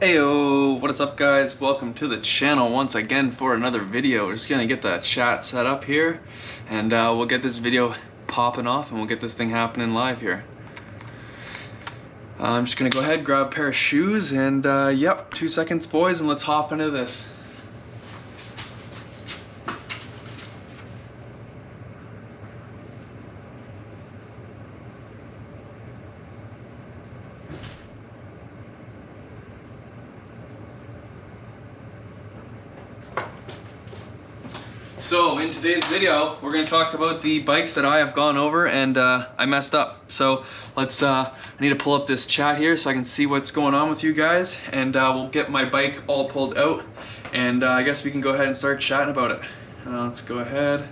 Heyo, what is up guys? Welcome to the channel once again for another video. We're just gonna get the chat set up here and we'll get this video popping off and we'll get this thing happening live here. I'm just gonna go ahead, grab a pair of shoes and yep, 2 seconds boys, and let's hop into this. So in today's video, we're going to talk about the bikes that I have gone over and I messed up. So let's, I need to pull up this chat here so I can see what's going on with you guys, and we'll get my bike all pulled out and I guess we can go ahead and start chatting about it. Let's go ahead,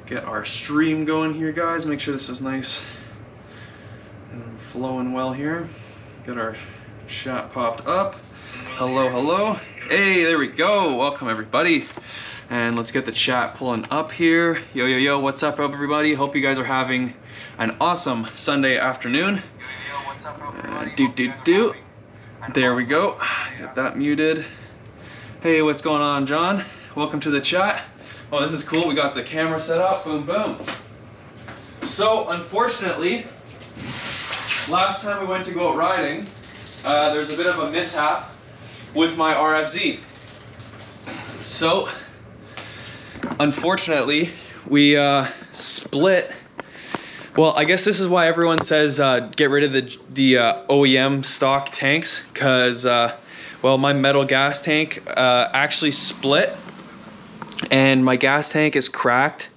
get our stream going here guys, make sure this is nice and flowing well here. Get our chat popped up. Hello, hello. Hey, there we go. Welcome everybody. And let's get the chat pulling up here. Yo, yo, yo, what's up everybody? Hope you guys are having an awesome Sunday afternoon. Yo, yo, what's up everybody? There we go. Got that muted. Hey, what's going on, John? Welcome to the chat. Oh, this is cool. We got the camera set up. Boom, boom. So, unfortunately, last time we went to go out riding, there's a bit of a mishap with my RFZ. So, unfortunately, we split. Well, I guess this is why everyone says get rid of the OEM stock tanks, because well, my metal gas tank actually split and my gas tank is cracked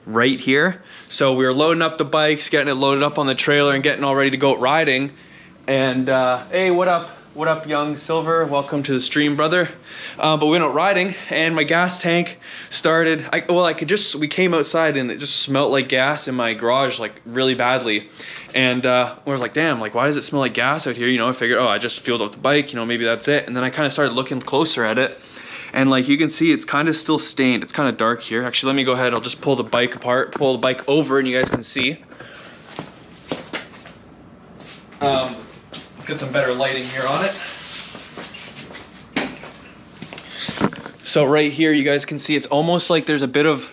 right here. So we were loading up the bikes, getting it loaded up on the trailer and getting all ready to go out riding. And hey, what up? What up, young Silver? Welcome to the stream, brother. But we went out riding and my gas tank started, we came outside and it just smelled like gas in my garage, like really badly. And I was like, damn, like why does it smell like gas out here? You know, I figured, oh, I just fueled up the bike, you know, maybe that's it. And then I kind of started looking closer at it. And like you can see, it's kind of still stained. It's kind of dark here. Actually, let me go ahead. I'll just pull the bike apart, pull the bike over and you guys can see. Let's get some better lighting here on it. So right here, you guys can see it's almost like there's a bit of,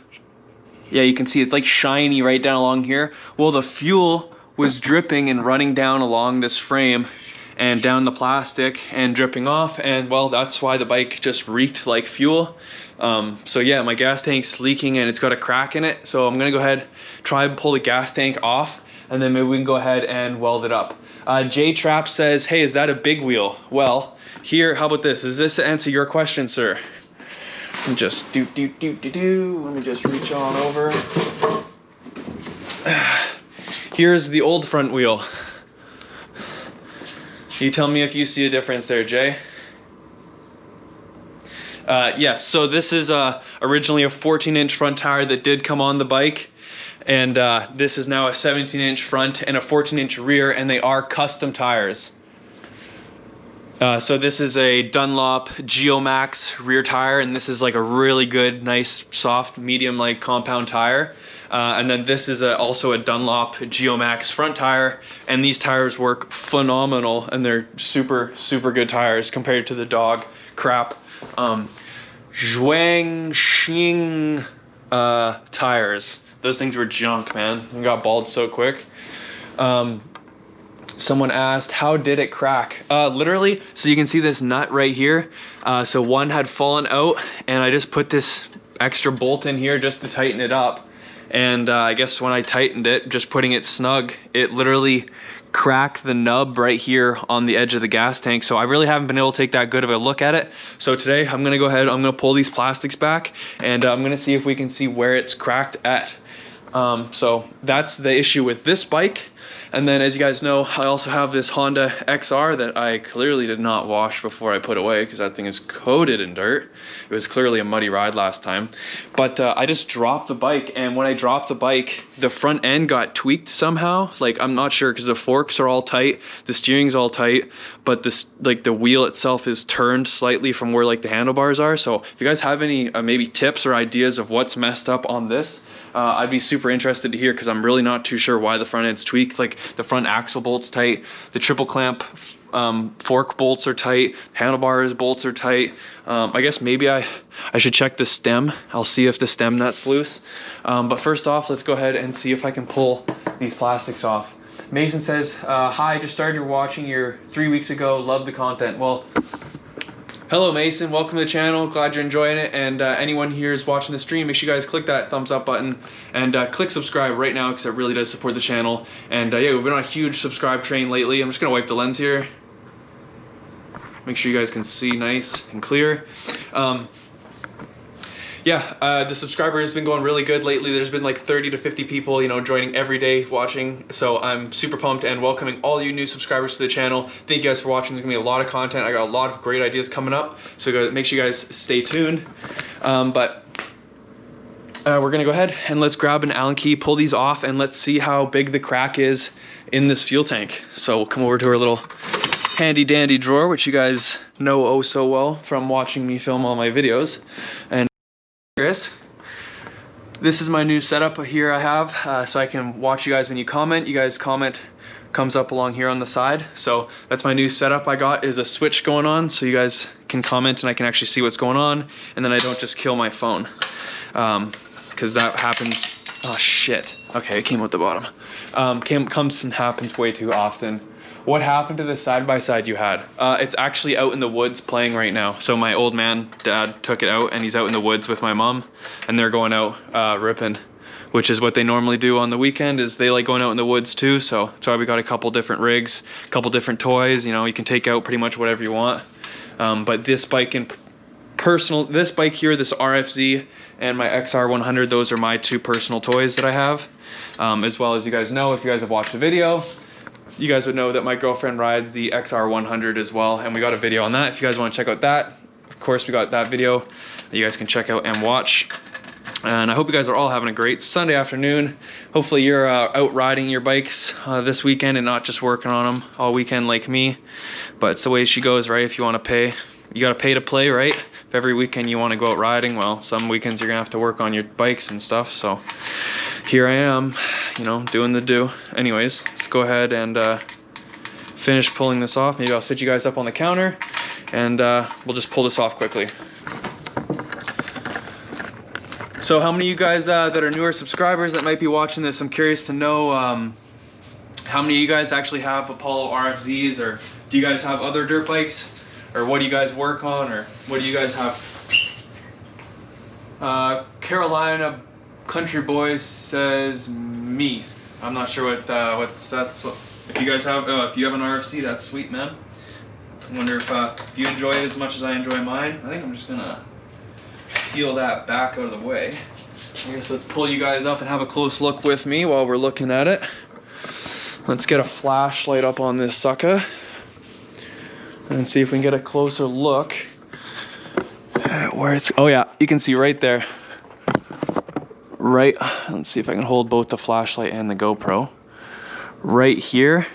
yeah, you can see it's like shiny right down along here. Well, the fuel was dripping and running down along this frame and down the plastic and dripping off. And well, that's why the bike just reeked like fuel. So yeah, my gas tank's leaking and it's got a crack in it. So I'm gonna go ahead, try and pull the gas tank off, and then maybe we can go ahead and weld it up. J Trap says, hey, is that a big wheel? Well, here, how about this? Does this answer your question, sir? Just let me just reach on over. Here's the old front wheel. You tell me if you see a difference there, Jay. Yes, so this is originally a 14-inch front tire that did come on the bike. And this is now a 17-inch front and a 14-inch rear, and they are custom tires. So this is a Dunlop Geomax rear tire, and this is like a really good, nice, soft, medium like compound tire. And then this is also a Dunlop Geomax front tire, and these tires work phenomenal, and they're super, super good tires compared to the dog crap Zhuangxing tires. Those things were junk, man. I got bald so quick. Someone asked, how did it crack? Literally, so you can see this nut right here. So one had fallen out, and I just put this extra bolt in here just to tighten it up. And I guess when I tightened it, just putting it snug, it literally cracked the nub right here on the edge of the gas tank. So I really haven't been able to take that good of a look at it. So today I'm gonna go ahead, I'm gonna pull these plastics back, and I'm gonna see if we can see where it's cracked at. So that's the issue with this bike. And then, as you guys know, I also have this Honda XR that I clearly did not wash before I put away, because that thing is coated in dirt. It was clearly a muddy ride last time. But I just dropped the bike, and when I dropped the bike, the front end got tweaked somehow. Like, I'm not sure, because the forks are all tight, the steering's all tight, but this, like, the wheel itself is turned slightly from where like the handlebars are. So if you guys have any maybe tips or ideas of what's messed up on this, I'd be super interested to hear, because I'm really not too sure why the front end's tweaked. Like, the front axle bolt's tight, the triple clamp fork bolts are tight, handlebars bolts are tight. I guess maybe I should check the stem. I'll see if the stem nut's loose. But first off, let's go ahead and see if I can pull these plastics off. Mason says, hi, just started watching your 3 weeks ago, love the content. Well, hello Mason, welcome to the channel, glad you're enjoying it, and anyone here is watching the stream, make sure you guys click that thumbs up button and click subscribe right now because it really does support the channel. And yeah, we've been on a huge subscribe train lately. I'm just gonna wipe the lens here. Make sure you guys can see nice and clear. The subscriber has been going really good lately. There's been like 30 to 50 people, you know, joining every day watching. So I'm super pumped and welcoming all you new subscribers to the channel. Thank you guys for watching. There's gonna be a lot of content. I got a lot of great ideas coming up. So make sure you guys stay tuned. We're gonna go ahead and let's grab an Allen key, pull these off, and let's see how big the crack is in this fuel tank. So we'll come over to our little handy dandy drawer, which you guys know oh so well from watching me film all my videos. And this is my new setup here I have, so I can watch you guys when you comment. You guys comment comes up along here on the side. So that's my new setup I got, is a switch going on so you guys can comment and I can actually see what's going on, and then I don't just kill my phone, because that happens. Oh shit, okay, it came out the bottom. Comes and happens way too often. What happened to the side-by-side you had? It's actually out in the woods playing right now. So my old man, dad, took it out and he's out in the woods with my mom, and they're going out ripping, which is what they normally do on the weekend, is they like going out in the woods too. So that's why we got a couple different rigs, a couple different toys. You know, you can take out pretty much whatever you want. But this bike in this bike here, this RFZ and my XR100, those are my two personal toys that I have. As well as you guys know, if you guys have watched the video, you guys would know that my girlfriend rides the XR100 as well, and we got a video on that. If you guys want to check out that, of course we got that video that you guys can check out and watch. And I hope you guys are all having a great Sunday afternoon. Hopefully you're out riding your bikes this weekend and not just working on them all weekend like me. But it's the way she goes, right? If you want to pay, you got to pay to play, right? If every weekend you want to go out riding, well, some weekends you're gonna have to work on your bikes and stuff. So here I am, you know, doing the do. Anyways, let's go ahead and finish pulling this off. Maybe I'll sit you guys up on the counter and we'll just pull this off quickly. So how many of you guys that are newer subscribers that might be watching this, I'm curious to know how many of you guys actually have Apollo RFZs, or do you guys have other dirt bikes? Or what do you guys work on, or what do you guys have? Carolina Country Boy says me. I'm not sure what that's. If you guys have, if you have an RFC, that's sweet, man. I wonder if you enjoy it as much as I enjoy mine. I think I'm just gonna peel that back out of the way. I guess let's pull you guys up and have a close look with me while we're looking at it. Let's get a flashlight up on this sucker and see if we can get a closer look at where it's. Oh yeah, you can see right there. Right, let's see if I can hold both the flashlight and the GoPro. Right here,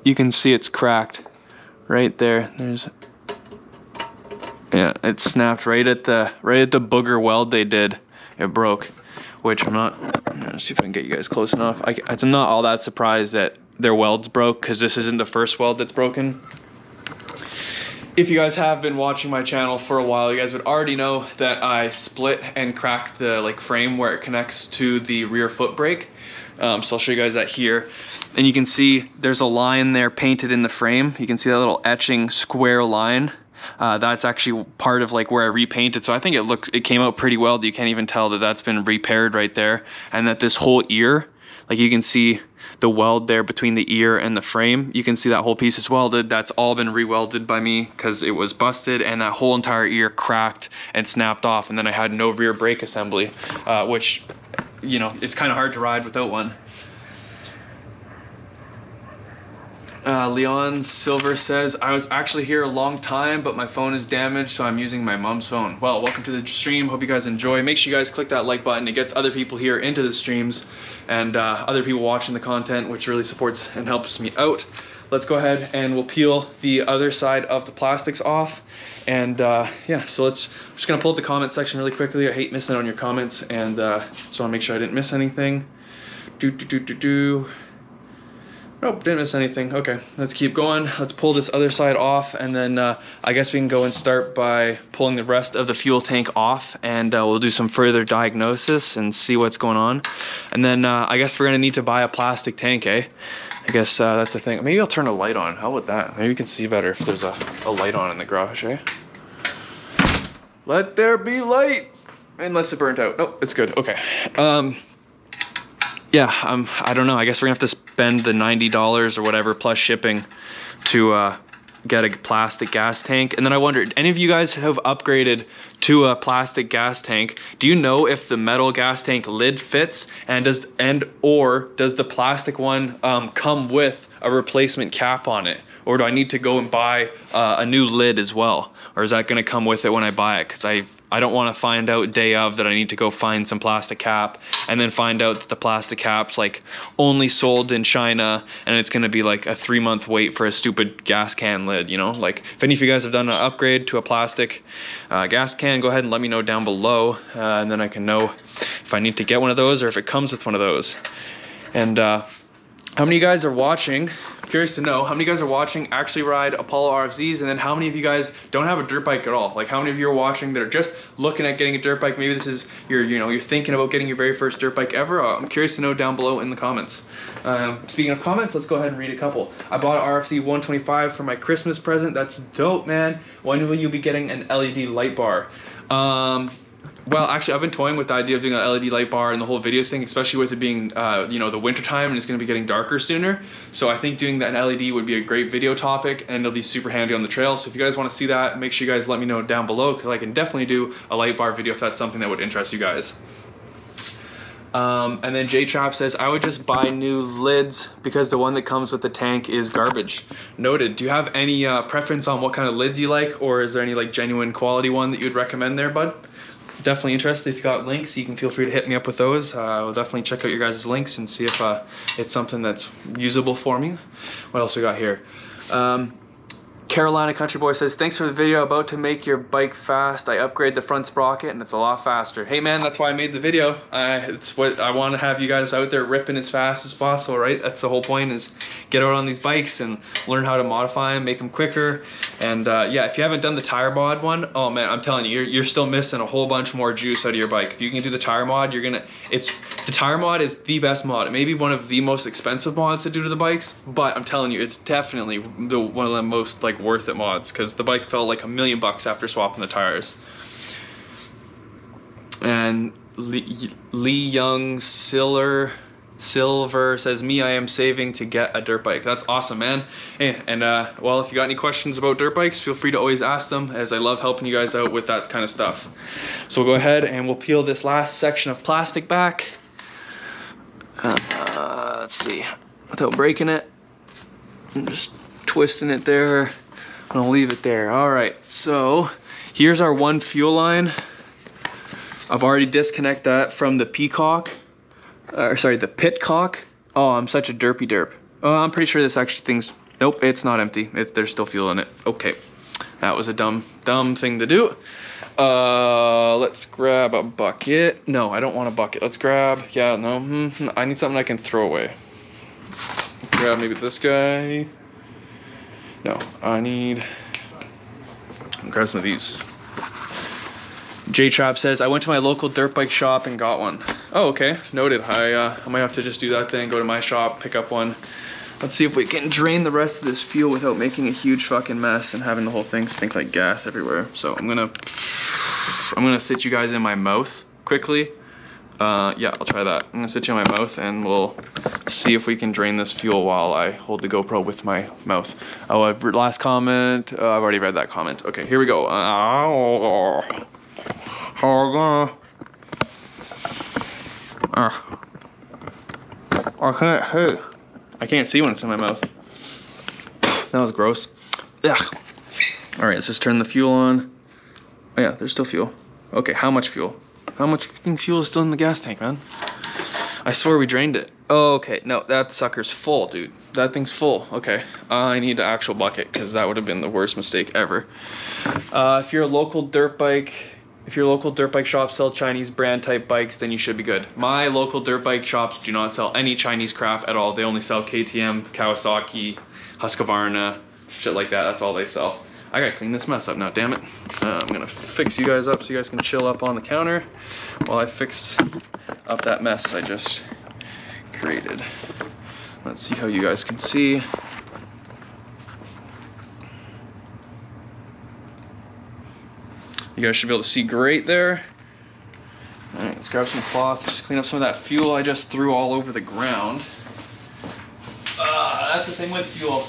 you can see it's cracked. Right there, yeah, it snapped right at the booger weld they did. It broke, which I'm not. Let's see if I can get you guys close enough. I'm not all that surprised that their welds broke, because this isn't the first weld that's broken. If you guys have been watching my channel for a while, you guys would already know that I split and cracked the frame where it connects to the rear foot brake. So I'll show you guys that here. And you can see there's a line there painted in the frame. You can see that little etching square line. That's actually part of where I repainted. So I think it came out pretty well. You can't even tell that that's been repaired right there. And that this whole ear, you can see the weld there between the ear and the frame. You can see that whole piece is welded. That's all been re-welded by me because it was busted, and that whole entire ear cracked and snapped off, and then I had no rear brake assembly, which, you know, it's kind of hard to ride without one. Leon Silver says, I was actually here a long time, but my phone is damaged, so I'm using my mom's phone. Well, welcome to the stream. Hope you guys enjoy. Make sure you guys click that like button. It gets other people here into the streams and other people watching the content, which really supports and helps me out. Let's go ahead and we'll peel the other side of the plastics off. And yeah, so I'm just gonna pull up the comment section really quickly. I hate missing out on your comments, and so I want to make sure I didn't miss anything. Nope, didn't miss anything. Okay, let's keep going. Let's pull this other side off, and then I guess we can go and start by pulling the rest of the fuel tank off, and we'll do some further diagnosis and see what's going on. And then I guess we're gonna need to buy a plastic tank, eh? I guess that's the thing. Maybe I'll turn a light on. How about that? Maybe you can see better if there's a light on in the garage, eh? Let there be light! Unless it burnt out. Nope, it's good. Okay. Yeah, I don't know. I guess we're gonna have to spend the $90 or whatever plus shipping to get a plastic gas tank. And then I wondered, any of you guys have upgraded to a plastic gas tank? Do you know if the metal gas tank lid fits, and does the plastic one come with a replacement cap on it? Or do I need to go and buy a new lid as well? Or is that gonna come with it when I buy it? Because I don't want to find out day of that I need to go find some plastic cap and then find out that the plastic cap's like only sold in China and it's going to be like a 3-month wait for a stupid gas can lid, you know? Like, if any of you guys have done an upgrade to a plastic gas can, go ahead and let me know down below, and then I can know if I need to get one of those or if it comes with one of those. And how many of you guys are watching? I'm curious to know how many of you guys are watching actually ride Apollo RFZs, and then how many of you guys don't have a dirt bike at all? Like, how many of you are watching that are just looking at getting a dirt bike? Maybe this is you're thinking about getting your very first dirt bike ever. I'm curious to know down below in the comments. Speaking of comments, let's go ahead and read a couple. I bought an RFZ 125 for my Christmas present. That's dope, man. When will you be getting an LED light bar? Well, actually, I've been toying with the idea of doing an LED light bar and the whole video thing, especially with it being, the winter time and it's going to be getting darker sooner. So I think doing that LED would be a great video topic, and it'll be super handy on the trail. So if you guys want to see that, make sure you guys let me know down below, because I can definitely do a light bar video if that's something that would interest you guys. And then J-Trap says, I would just buy new lids because the one that comes with the tank is garbage. Noted. Do you have any preference on what kind of lid you like, or is there any like genuine quality one that you'd recommend there, bud? Definitely interested. If you got links, you can feel free to hit me up with those. I'll definitely check out your guys' links and see if it's something that's usable for me. What else we got here? Carolina Country Boy says, thanks for the video. About to make your bike fast. I upgrade the front sprocket and it's a lot faster. Hey man, that's why I made the video. It's what I want to have you guys out there ripping as fast as possible, right? That's the whole point, is get out on these bikes and learn how to modify them, make them quicker. And yeah, if you haven't done the tire mod one, oh man, I'm telling you, you're still missing a whole bunch more juice out of your bike. If you can do the tire mod, the tire mod is the best mod. It may be one of the most expensive mods to do to the bikes, but I'm telling you, it's definitely one of the most like worth it mods, because the bike fell like $1 million after swapping the tires. And Lee Young Silver says, me, I am saving to get a dirt bike. That's awesome, man. Hey, and well, if you got any questions about dirt bikes, feel free to always ask them, as I love helping you guys out with that kind of stuff. So we'll go ahead and we'll peel this last section of plastic back. Let's see, without breaking it. I'm just twisting it there. I'm gonna leave it there. All right, so here's our one fuel line. I've already disconnected that from the peacock. The pitcock. Oh, I'm such a derpy derp. Oh, I'm pretty sure this actually thing's, nope, it's not empty. There's still fuel in it. Okay, that was a dumb thing to do. Let's grab a bucket. No, I don't want a bucket. Let's grab, yeah, no, I need something I can throw away. Grab maybe this guy. No, I need, I'll grab some of these. J-Trap says, I went to my local dirt bike shop and got one. Oh, okay, noted. I might have to just do that then, go to my shop, pick up one. Let's see if we can drain the rest of this fuel without making a huge fucking mess and having the whole thing stink like gas everywhere. So I'm gonna sit you guys in my mouth quickly. Yeah, I'll try that. I'm gonna sit you in my mouth and we'll see if we can drain this fuel while I hold the GoPro with my mouth. Oh, last comment, I've already read that comment. Okay, here we go. I can't see when it's in my mouth. That was gross. Ugh. All right, let's just turn the fuel on. Oh yeah, there's still fuel. Okay, how much fuel? How much fucking fuel is still in the gas tank, man? I swear we drained it. Oh, okay, no, that sucker's full, dude. That thing's full. Okay, I need an actual bucket because that would have been the worst mistake ever. If you're a local dirt bike If your local dirt bike shops sell Chinese brand type bikes, then you should be good. My local dirt bike shops do not sell any Chinese crap at all. They only sell KTM, Kawasaki, Husqvarna, shit like that. That's all they sell. I gotta clean this mess up now, damn it. I'm gonna fix you guys up so you guys can chill up on the counter while I fix up that mess I just created. Let's see how you guys can see. You guys should be able to see great there. All right, let's grab some cloth, just clean up some of that fuel I just threw all over the ground. That's the thing with fuel.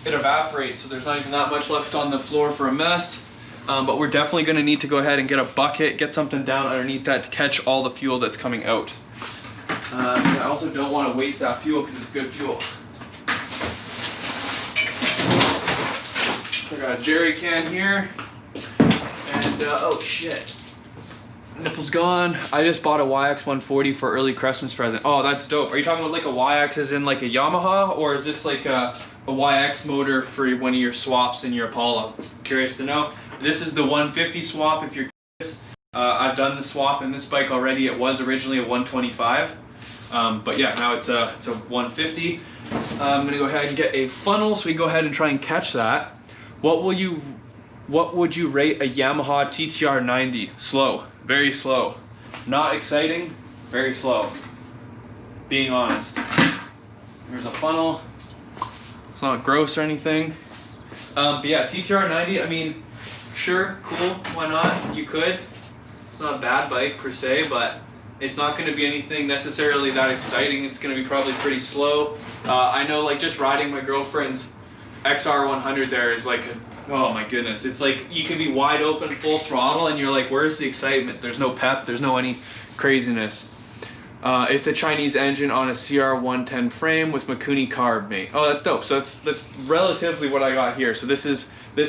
It evaporates, so there's not even that much left on the floor for a mess. But we're definitely gonna need to go ahead and get a bucket, get something down underneath that to catch all the fuel that's coming out. I also don't want to waste that fuel because it's good fuel. So I got a jerry can here. And oh shit, nipple's gone. I just bought a YX140 for early Christmas present. Oh, that's dope. Are you talking about like a YX as in like a Yamaha, or is this like a YX motor for one of your swaps in your Apollo? Curious to know. This is the 150 swap if you're curious. I've done the swap in this bike already. It was originally a 125. But yeah, now it's a 150. I'm gonna go ahead and get a funnel so we can go ahead and try and catch that. What would you rate a Yamaha TTR 90? Slow, very slow. Not exciting, very slow. Being honest. Here's a funnel. It's not gross or anything. But yeah, TTR 90, I mean, sure, cool, why not? You could. It's not a bad bike per se, but it's not going to be anything necessarily that exciting. It's going to be probably pretty slow. I know, like, just riding my girlfriend's XR100 there is like oh my goodness, it's like you can be wide open full throttle and you're like, where's the excitement? There's no pep, there's no any craziness. It's a Chinese engine on a CR110 frame with Mikuni CARB mate. Oh, that's dope. So that's relatively what I got here. So this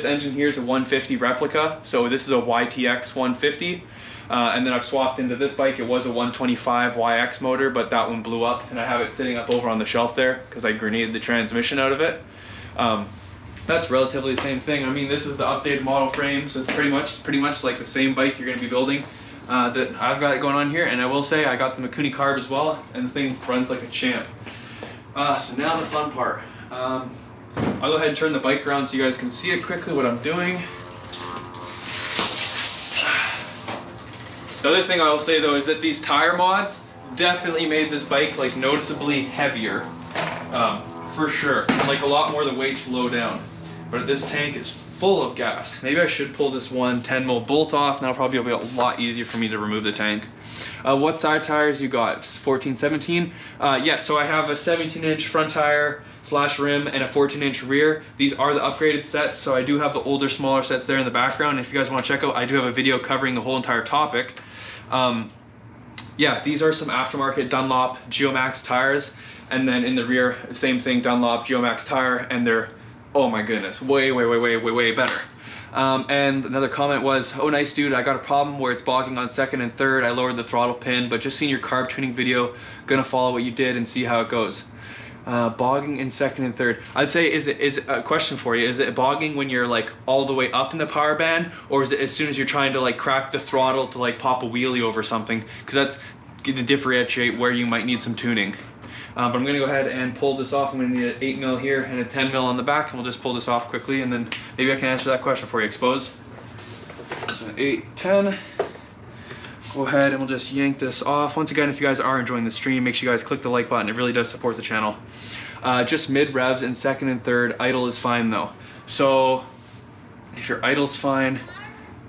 engine here is a 150 replica, so this is a YTX 150. And then I've swapped into this bike. It was a 125 YX motor, but that one blew up and I have it sitting up over on the shelf there because I grenaded the transmission out of it. That's relatively the same thing. I mean, this is the updated model frame, so it's pretty much like the same bike you're going to be building that I've got going on here. And I will say I got the Mikuni CARB as well, and the thing runs like a champ. So now the fun part. I'll go ahead and turn the bike around so you guys can see it quickly what I'm doing. The other thing I will say though is that these tire mods definitely made this bike like noticeably heavier, for sure. Like a lot more of the weight's low down. But this tank is full of gas. Maybe I should pull this 10 mil bolt off, and that'll probably be a lot easier for me to remove the tank. What side tires you got? 14, 17? Yeah, so I have a 17-inch front tire / rim and a 14-inch rear. These are the upgraded sets, so I do have the older, smaller sets there in the background. If you guys want to check out, I do have a video covering the whole entire topic. Yeah, these are some aftermarket Dunlop Geomax tires, and then in the rear, same thing, Dunlop Geomax tire, and they're, oh my goodness, way better. And another comment was, oh nice dude, I got a problem where it's bogging on second and third. I lowered the throttle pin, but just seen your carb tuning video, gonna follow what you did and see how it goes. Bogging in second and third. I'd say, is it a question for you? Is it bogging when you're like all the way up in the power band, or is it as soon as you're trying to like crack the throttle to like pop a wheelie over something? Because that's going to differentiate where you might need some tuning. But I'm gonna go ahead and pull this off. I'm gonna need an 8 mil here and a 10 mil on the back, and we'll just pull this off quickly, and then maybe I can answer that question for you. Expose. So 8, 10. Go ahead and we'll just yank this off. Once again, if you guys are enjoying the stream, make sure you guys click the like button. It really does support the channel. Just mid revs in second and third. Idle is fine though. So if your idle's fine,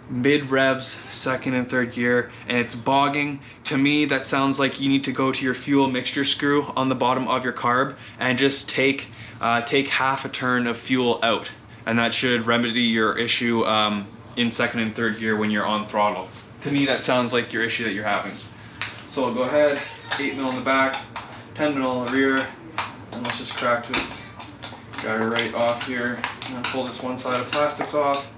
mid revs, second and third gear, and it's bogging, to me that sounds like you need to go to your fuel mixture screw on the bottom of your carb and just take half a turn of fuel out, and that should remedy your issue in second and third gear when you're on throttle. To me that sounds like your issue that you're having. So I'll go ahead, 8 mil on the back, 10 mil on the rear, and let's just crack this guy right off here, and then pull this one side of plastics off.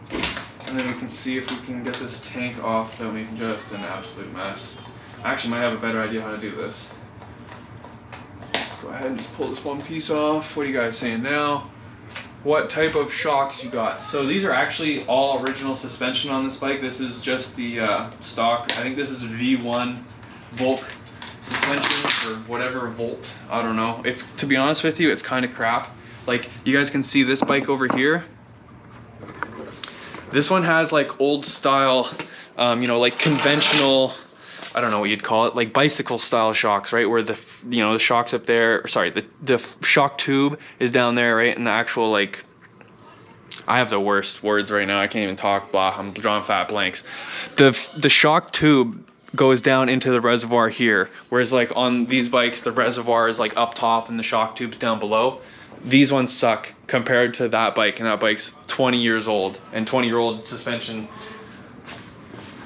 And then we can see if we can get this tank off without making just an absolute mess. I actually might have a better idea how to do this. Let's go ahead and just pull this one piece off. What are you guys saying now? what type of shocks you got. So these are actually all original suspension on this bike. This is just the stock. I think this is a V1 Volk suspension or whatever Volt. I don't know. It's, to be honest with you, it's kind of crap. Like, you guys can see this bike over here. This one has like old style, you know, like conventional, I don't know what you'd call it, like bicycle style shocks, right? Where the, you know, the shocks up there, sorry, the shock tube is down there, right? And the actual, like, I have the worst words right now. I can't even talk, blah, I'm drawing fat blanks. The shock tube goes down into the reservoir here. Whereas like on these bikes, the reservoir is like up top and the shock tube's down below. These ones suck compared to that bike, and that bike's 20 years old and 20-year-old suspension.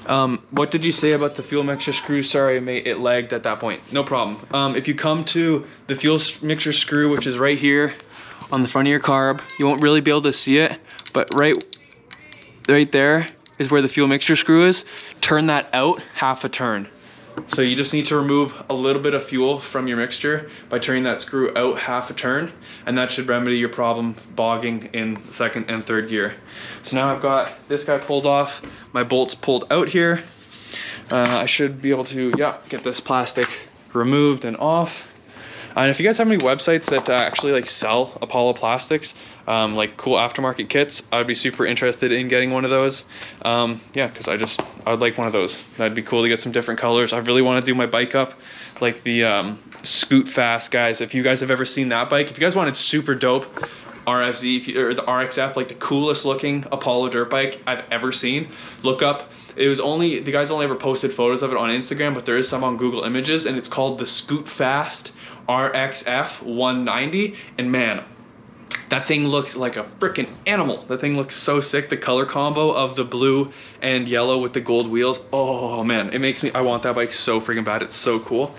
What did you say about the fuel mixture screw? Sorry, mate, it lagged at that point. No problem. If you come to the fuel mixture screw, which is right here on the front of your carb, you won't really be able to see it, but right there is where the fuel mixture screw is. Turn that out half a turn. So you just need to remove a little bit of fuel from your mixture by turning that screw out half a turn, and that should remedy your problem bogging in second and third gear. So now I've got this guy pulled off, my bolts pulled out here. I should be able to, yeah, get this plastic removed and off. And if you guys have any websites that actually like sell Apollo plastics, like cool aftermarket kits, I'd be super interested in getting one of those. Yeah, because I would like one of those. That'd be cool to get some different colors. I really want to do my bike up like the Scoot Fast guys. If you guys have ever seen that bike, if you guys wanted super dope RFZ or the RXF, like the coolest looking Apollo dirt bike I've ever seen, look up. It was only, the guys only ever posted photos of it on Instagram, but there is some on Google Images, and it's called the Scoot Fast RXF 190, and man, that thing looks like a freaking animal. That thing looks so sick. The color combo of the blue and yellow with the gold wheels, oh man, it makes me, I want that bike so freaking bad. It's so cool.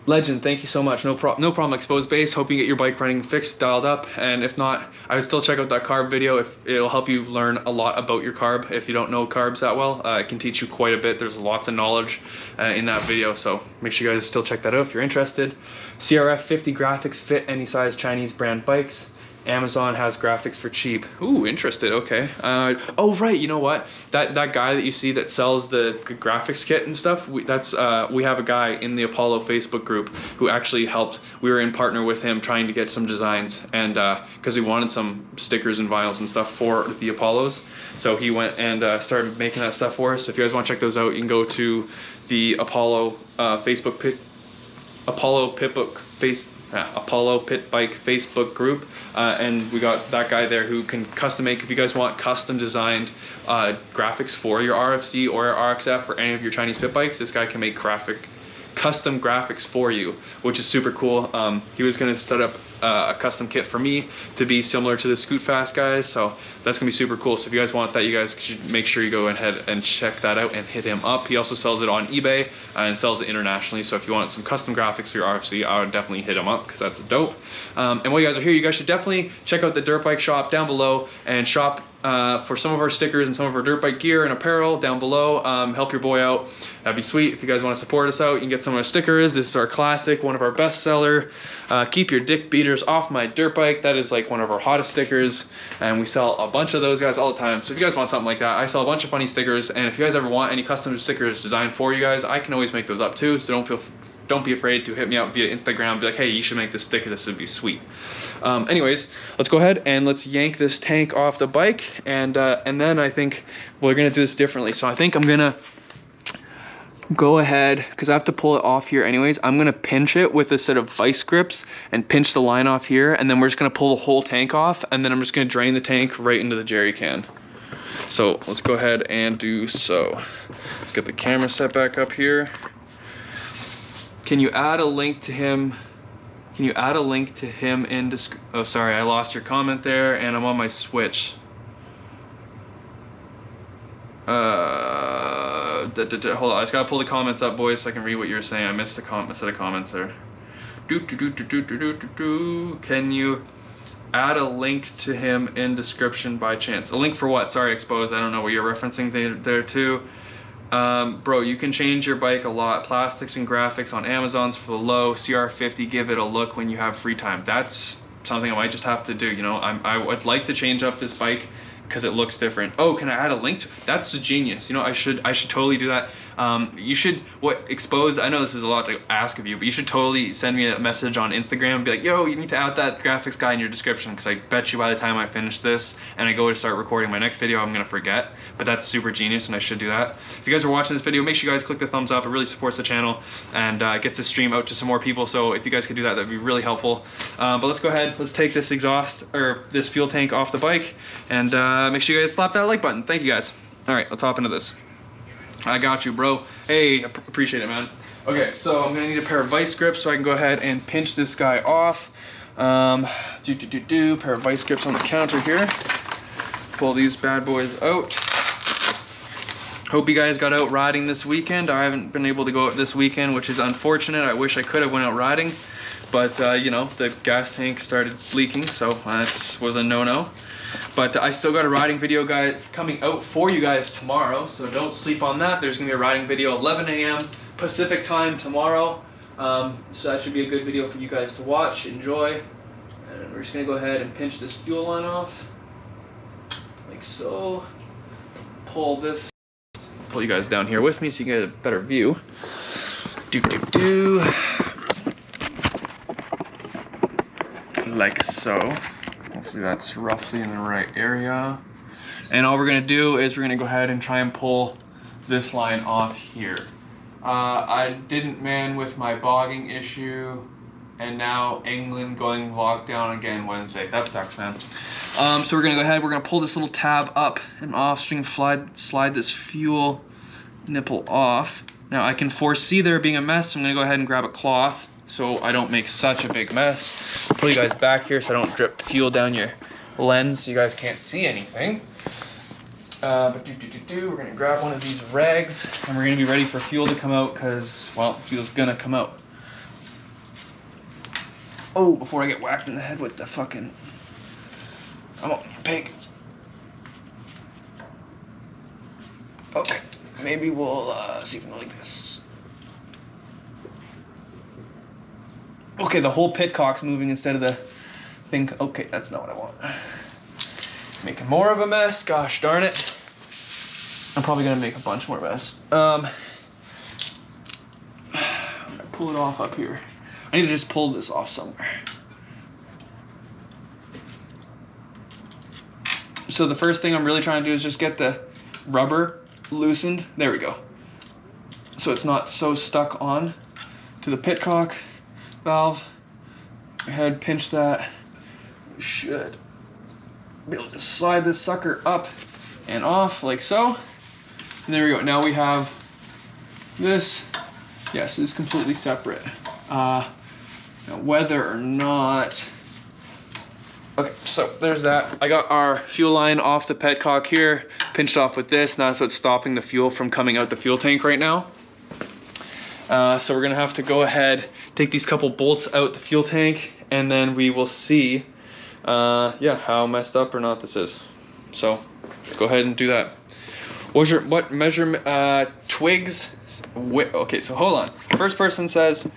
Legend, thank you so much. No problem, Exposed Base. Hope you get your bike running fixed, dialed up. And if not, I would still check out that carb video. If it'll help you learn a lot about your carb. If you don't know carbs that well, it can teach you quite a bit. There's lots of knowledge in that video. So make sure you guys still check that out if you're interested. CRF 50 graphics fit any size Chinese brand bikes. Amazon has graphics for cheap. Ooh, interested, okay. Oh right, you know what? That guy that you see that sells the graphics kit and stuff, we have a guy in the Apollo Facebook group who actually helped. We were in partner with him trying to get some designs, and because we wanted some stickers and vinyls and stuff for the Apollos. So he went and started making that stuff for us. So if you guys want to check those out, you can go to the Apollo Apollo Pit Bike Facebook group, and we got that guy there who can custom make. If you guys want custom designed graphics for your RFZ or your RXF or any of your Chinese pit bikes, this guy can make custom graphics for you, which is super cool. He was going to set up a custom kit for me to be similar to the Scoot Fast guys, so that's gonna be super cool. So if you guys want that, you guys should make sure you go ahead and check that out and hit him up. He also sells it on eBay and sells it internationally, so if you want some custom graphics for your RFC, I would definitely hit him up because that's dope. And while you guys are here, you guys should definitely check out the dirt bike shop down below and shop for some of our stickers and some of our dirt bike gear and apparel down below. Help your boy out. That'd be sweet. If you guys want to support us out, you can get some of our stickers. This is our classic, one of our best seller. Keep your dick beaters off my dirt bike. That is like one of our hottest stickers, and we sell a bunch of those guys all the time. So if you guys want something like that, I sell a bunch of funny stickers, and if you guys ever want any custom stickers designed for you guys, I can always make those up too. So don't be afraid to hit me up via Instagram. Be like, hey, you should make this sticker. This would be sweet. Anyways, let's go ahead and let's yank this tank off the bike, and then I think we're gonna do this differently. So I think I'm gonna go ahead, because I have to pull it off here anyways. I'm gonna pinch it with a set of vice grips and pinch the line off here, and then we're just gonna pull the whole tank off, and then I'm just gonna drain the tank right into the jerry can. So let's go ahead and do so. Let's get the camera set back up here. Can you add a link to him? Can you add a link to him in oh, sorry, I lost your comment there, and I'm on my Switch. Hold on, I just gotta pull the comments up, boys, so I can read what you're saying. I missed a set of comments there. Can you add a link to him in description by chance? A link for what? Sorry, Exposed. I don't know what you're referencing there too. Bro, you can change your bike a lot. Plastics and graphics on Amazon's for the low. CR50, give it a look when you have free time. That's something I might just have to do. You know, I would like to change up this bike because it looks different. Oh, can I add a link to? That's genius. You know, I should totally do that. You should expose. I know this is a lot to ask of you, but you should totally send me a message on Instagram and be like, yo, you need to add that graphics guy in your description, because I bet you by the time I finish this and I go to start recording my next video, I'm gonna forget. But that's super genius, and I should do that. If you guys are watching this video, make sure you guys click the thumbs up. It really supports the channel and gets the stream out to some more people. So if you guys could do that, that'd be really helpful. But let's go ahead. Let's take this exhaust or this fuel tank off the bike, and make sure you guys slap that like button. Thank you guys. All right, let's hop into this. I got you, bro. Hey, appreciate it, man. Okay, so I'm gonna need a pair of vice grips so I can go ahead and pinch this guy off. Pair of vice grips on the counter here. Pull these bad boys out. Hope you guys got out riding this weekend. I haven't been able to go out this weekend, which is unfortunate. I wish I could have went out riding, but you know, the gas tank started leaking, so that was a no-no. But I still got a riding video guys coming out for you guys tomorrow, so don't sleep on that. There's gonna be a riding video 11 a.m. Pacific time tomorrow. So that should be a good video for you guys to watch, enjoy. And we're just gonna go ahead and pinch this fuel line off, like so. Pull this, pull you guys down here with me so you can get a better view. Like so. Hopefully that's roughly in the right area. And all we're gonna do is we're gonna go ahead and try and pull this line off here. I didn't man with my bogging issue, and now England going lockdown again Wednesday. That sucks, man. So we're gonna go ahead, we're gonna pull this little tab up and off so we can slide this fuel nipple off. Now I can foresee there being a mess, so I'm gonna go ahead and grab a cloth so I don't make such a big mess. Pull you guys back here so I don't drip fuel down your lens so you guys can't see anything. But we're gonna grab one of these rags and we're gonna be ready for fuel to come out, because, well, fuel's gonna come out. Oh, before I get whacked in the head with the fucking, come on, you pig. Okay, maybe we'll see if we can go like this. Okay, the whole pitcock's moving instead of the thing. Okay, that's not what I want. Making more of a mess, gosh darn it. I'm probably gonna make a bunch more mess. I'm gonna pull it off up here. I need to just pull this off somewhere. So the first thing I'm really trying to do is just get the rubber loosened. There we go. So it's not so stuck on to the pitcock valve. Go ahead, pinch that. We should be able to slide this sucker up and off like so. And there we go. Now we have this. Yes, it's completely separate. Now whether or not. Okay, so there's that. I got our fuel line off the petcock here, pinched off with this. Now that's what's stopping the fuel from coming out the fuel tank right now. So we're gonna have to go ahead, take these couple bolts out the fuel tank, and then we will see, yeah, how messed up or not this is. So let's go ahead and do that. What measurement, twigs? Okay, so hold on. First person says,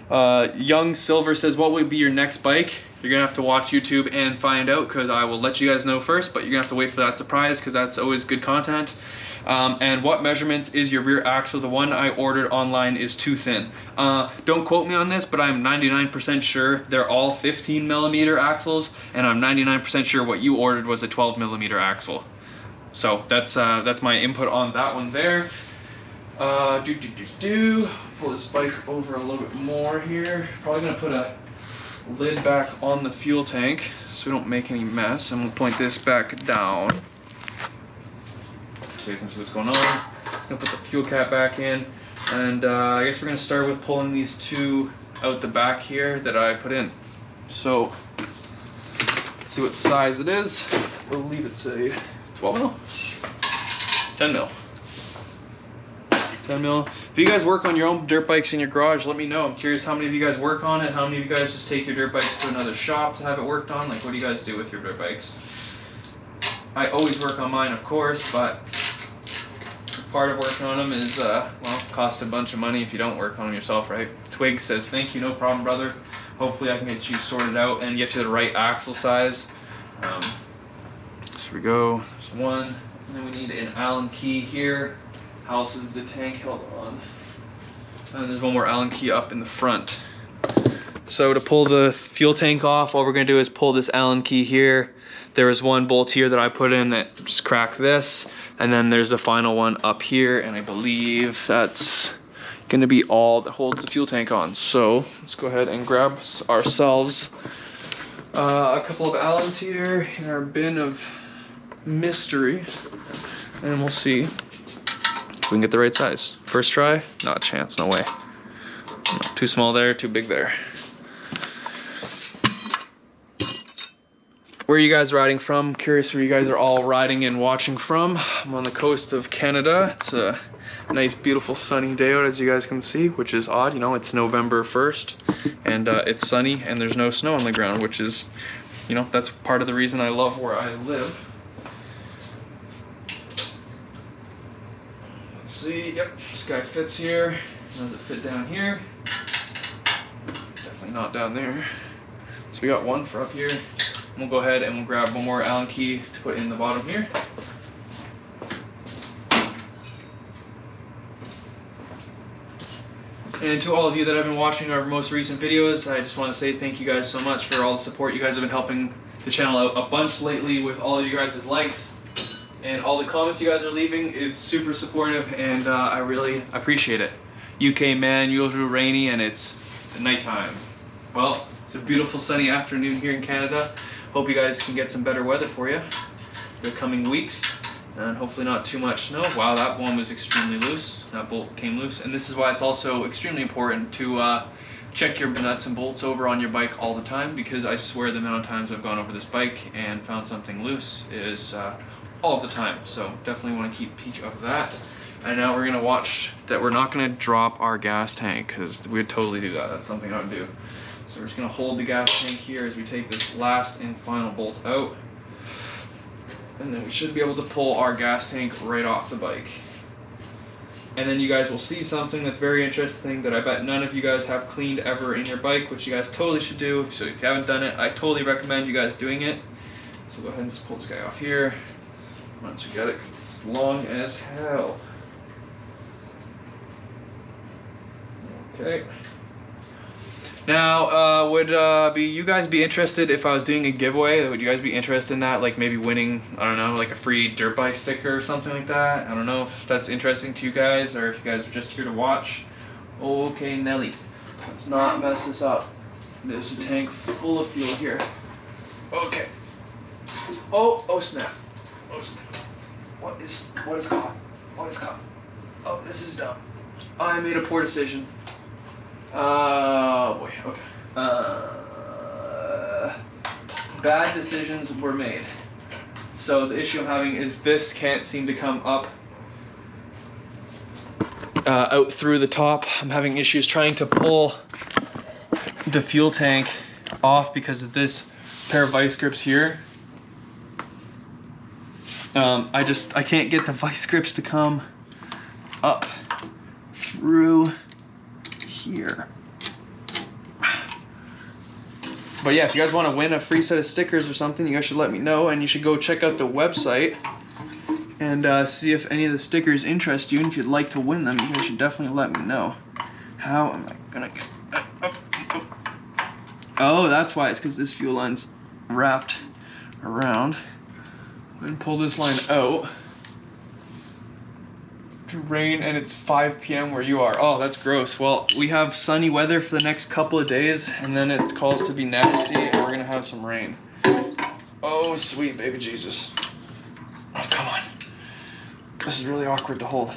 Young Silver says, what would be your next bike? You're gonna have to watch YouTube and find out, because I will let you guys know first, but you're gonna have to wait for that surprise, because that's always good content. And what measurements is your rear axle? The one I ordered online is too thin. Don't quote me on this, but I'm 99% sure they're all 15 millimeter axles, and I'm 99% sure what you ordered was a 12 millimeter axle. So that's my input on that one there. Pull this bike over a little bit more here. Probably gonna put a lid back on the fuel tank so we don't make any mess, and we'll point this back down so you can see what's going on. Gonna put the fuel cap back in, and I guess we're gonna start with pulling these two out the back here that I put in. So see what size it is. We'll leave it say 12 mil, 10 mil. 10 mil. If you guys work on your own dirt bikes in your garage, let me know. I'm curious how many of you guys work on it. How many of you guys just take your dirt bikes to another shop to have it worked on? Like, what do you guys do with your dirt bikes? I always work on mine, of course, but part of working on them is, well, cost a bunch of money if you don't work on them yourself, right? Twig says, thank you, no problem, brother. hopefully I can get you sorted out and get you the right axle size. So we go, there's one, and then we need an Allen key here. How else is the tank held on? And there's one more Allen key up in the front. So to pull the fuel tank off, all we're gonna do is pull this Allen key here. There was one bolt here that I put in that just cracked this, and then there's the final one up here, and I believe that's gonna be all that holds the fuel tank on. So let's go ahead and grab ourselves a couple of Allens here in our bin of mystery, and we'll see if we can get the right size. First try, not a chance, no way. Too small there, too big there. Where are you guys riding from? Curious where you guys are all riding and watching from. I'm on the coast of Canada. It's a nice, beautiful, sunny day out, as you guys can see, which is odd. You know, it's November 1st, and it's sunny, and there's no snow on the ground, which is, you know, that's part of the reason I love where I live. Let's see. Yep, this guy fits here. Does it fit down here? Definitely not down there. So we got one for up here. We'll go ahead and we'll grab one more Allen key to put in the bottom here. And to all of you that have been watching our most recent videos, I just want to say thank you guys so much for all the support. You guys have been helping the channel out a bunch lately with all of you guys' likes and all the comments you guys are leaving. It's super supportive, and I really appreciate it. UK man, usually rainy, and it's nighttime. Well, it's a beautiful sunny afternoon here in Canada. Hope you guys can get some better weather for you the coming weeks, and hopefully not too much snow. Wow, that one was extremely loose. That bolt came loose, and this is why it's also extremely important to check your nuts and bolts over on your bike all the time, because I swear the amount of times I've gone over this bike and found something loose is all the time. So definitely want to keep peek of that. And now we're gonna watch that we're not gonna drop our gas tank, because we'd totally do that. That's something I would do. So we're just gonna hold the gas tank here as we take this last and final bolt out. And then we should be able to pull our gas tank right off the bike. And then you guys will see something that's very interesting that I bet none of you guys have cleaned ever in your bike, which you guys totally should do. So if you haven't done it, I totally recommend you guys doing it. So go ahead and just pull this guy off here once we get it, because it's long as hell. Okay. Now, would you guys be interested if I was doing a giveaway? Would you guys be interested in that? Like maybe winning, I don't know, like a free dirt bike sticker or something like that? I don't know if that's interesting to you guys, or if you guys are just here to watch. Okay, Nelly, let's not mess this up. There's a tank full of fuel here. Okay. Oh snap. Oh snap. What is caught? What is caught? Oh, this is dumb. I made a poor decision. Oh boy, okay. Bad decisions were made. So the issue I'm having is this can't seem to come up out through the top. I'm having issues trying to pull the fuel tank off because of this pair of vice grips here. I can't get the vice grips to come up through here. But yeah, if you guys want to win a free set of stickers or something, you guys should let me know, and you should go check out the website and see if any of the stickers interest you, and if you'd like to win them, you guys should definitely let me know. How am I gonna get that up? Oh, that's why. It's because this fuel line's wrapped around. Go ahead and pull this line out. Rain, and it's 5 p.m. where you are. Oh, that's gross. Well, we have sunny weather for the next couple of days, and then it calls to be nasty, and we're gonna have some rain. Oh, sweet baby Jesus. Oh, come on. This is really awkward to hold.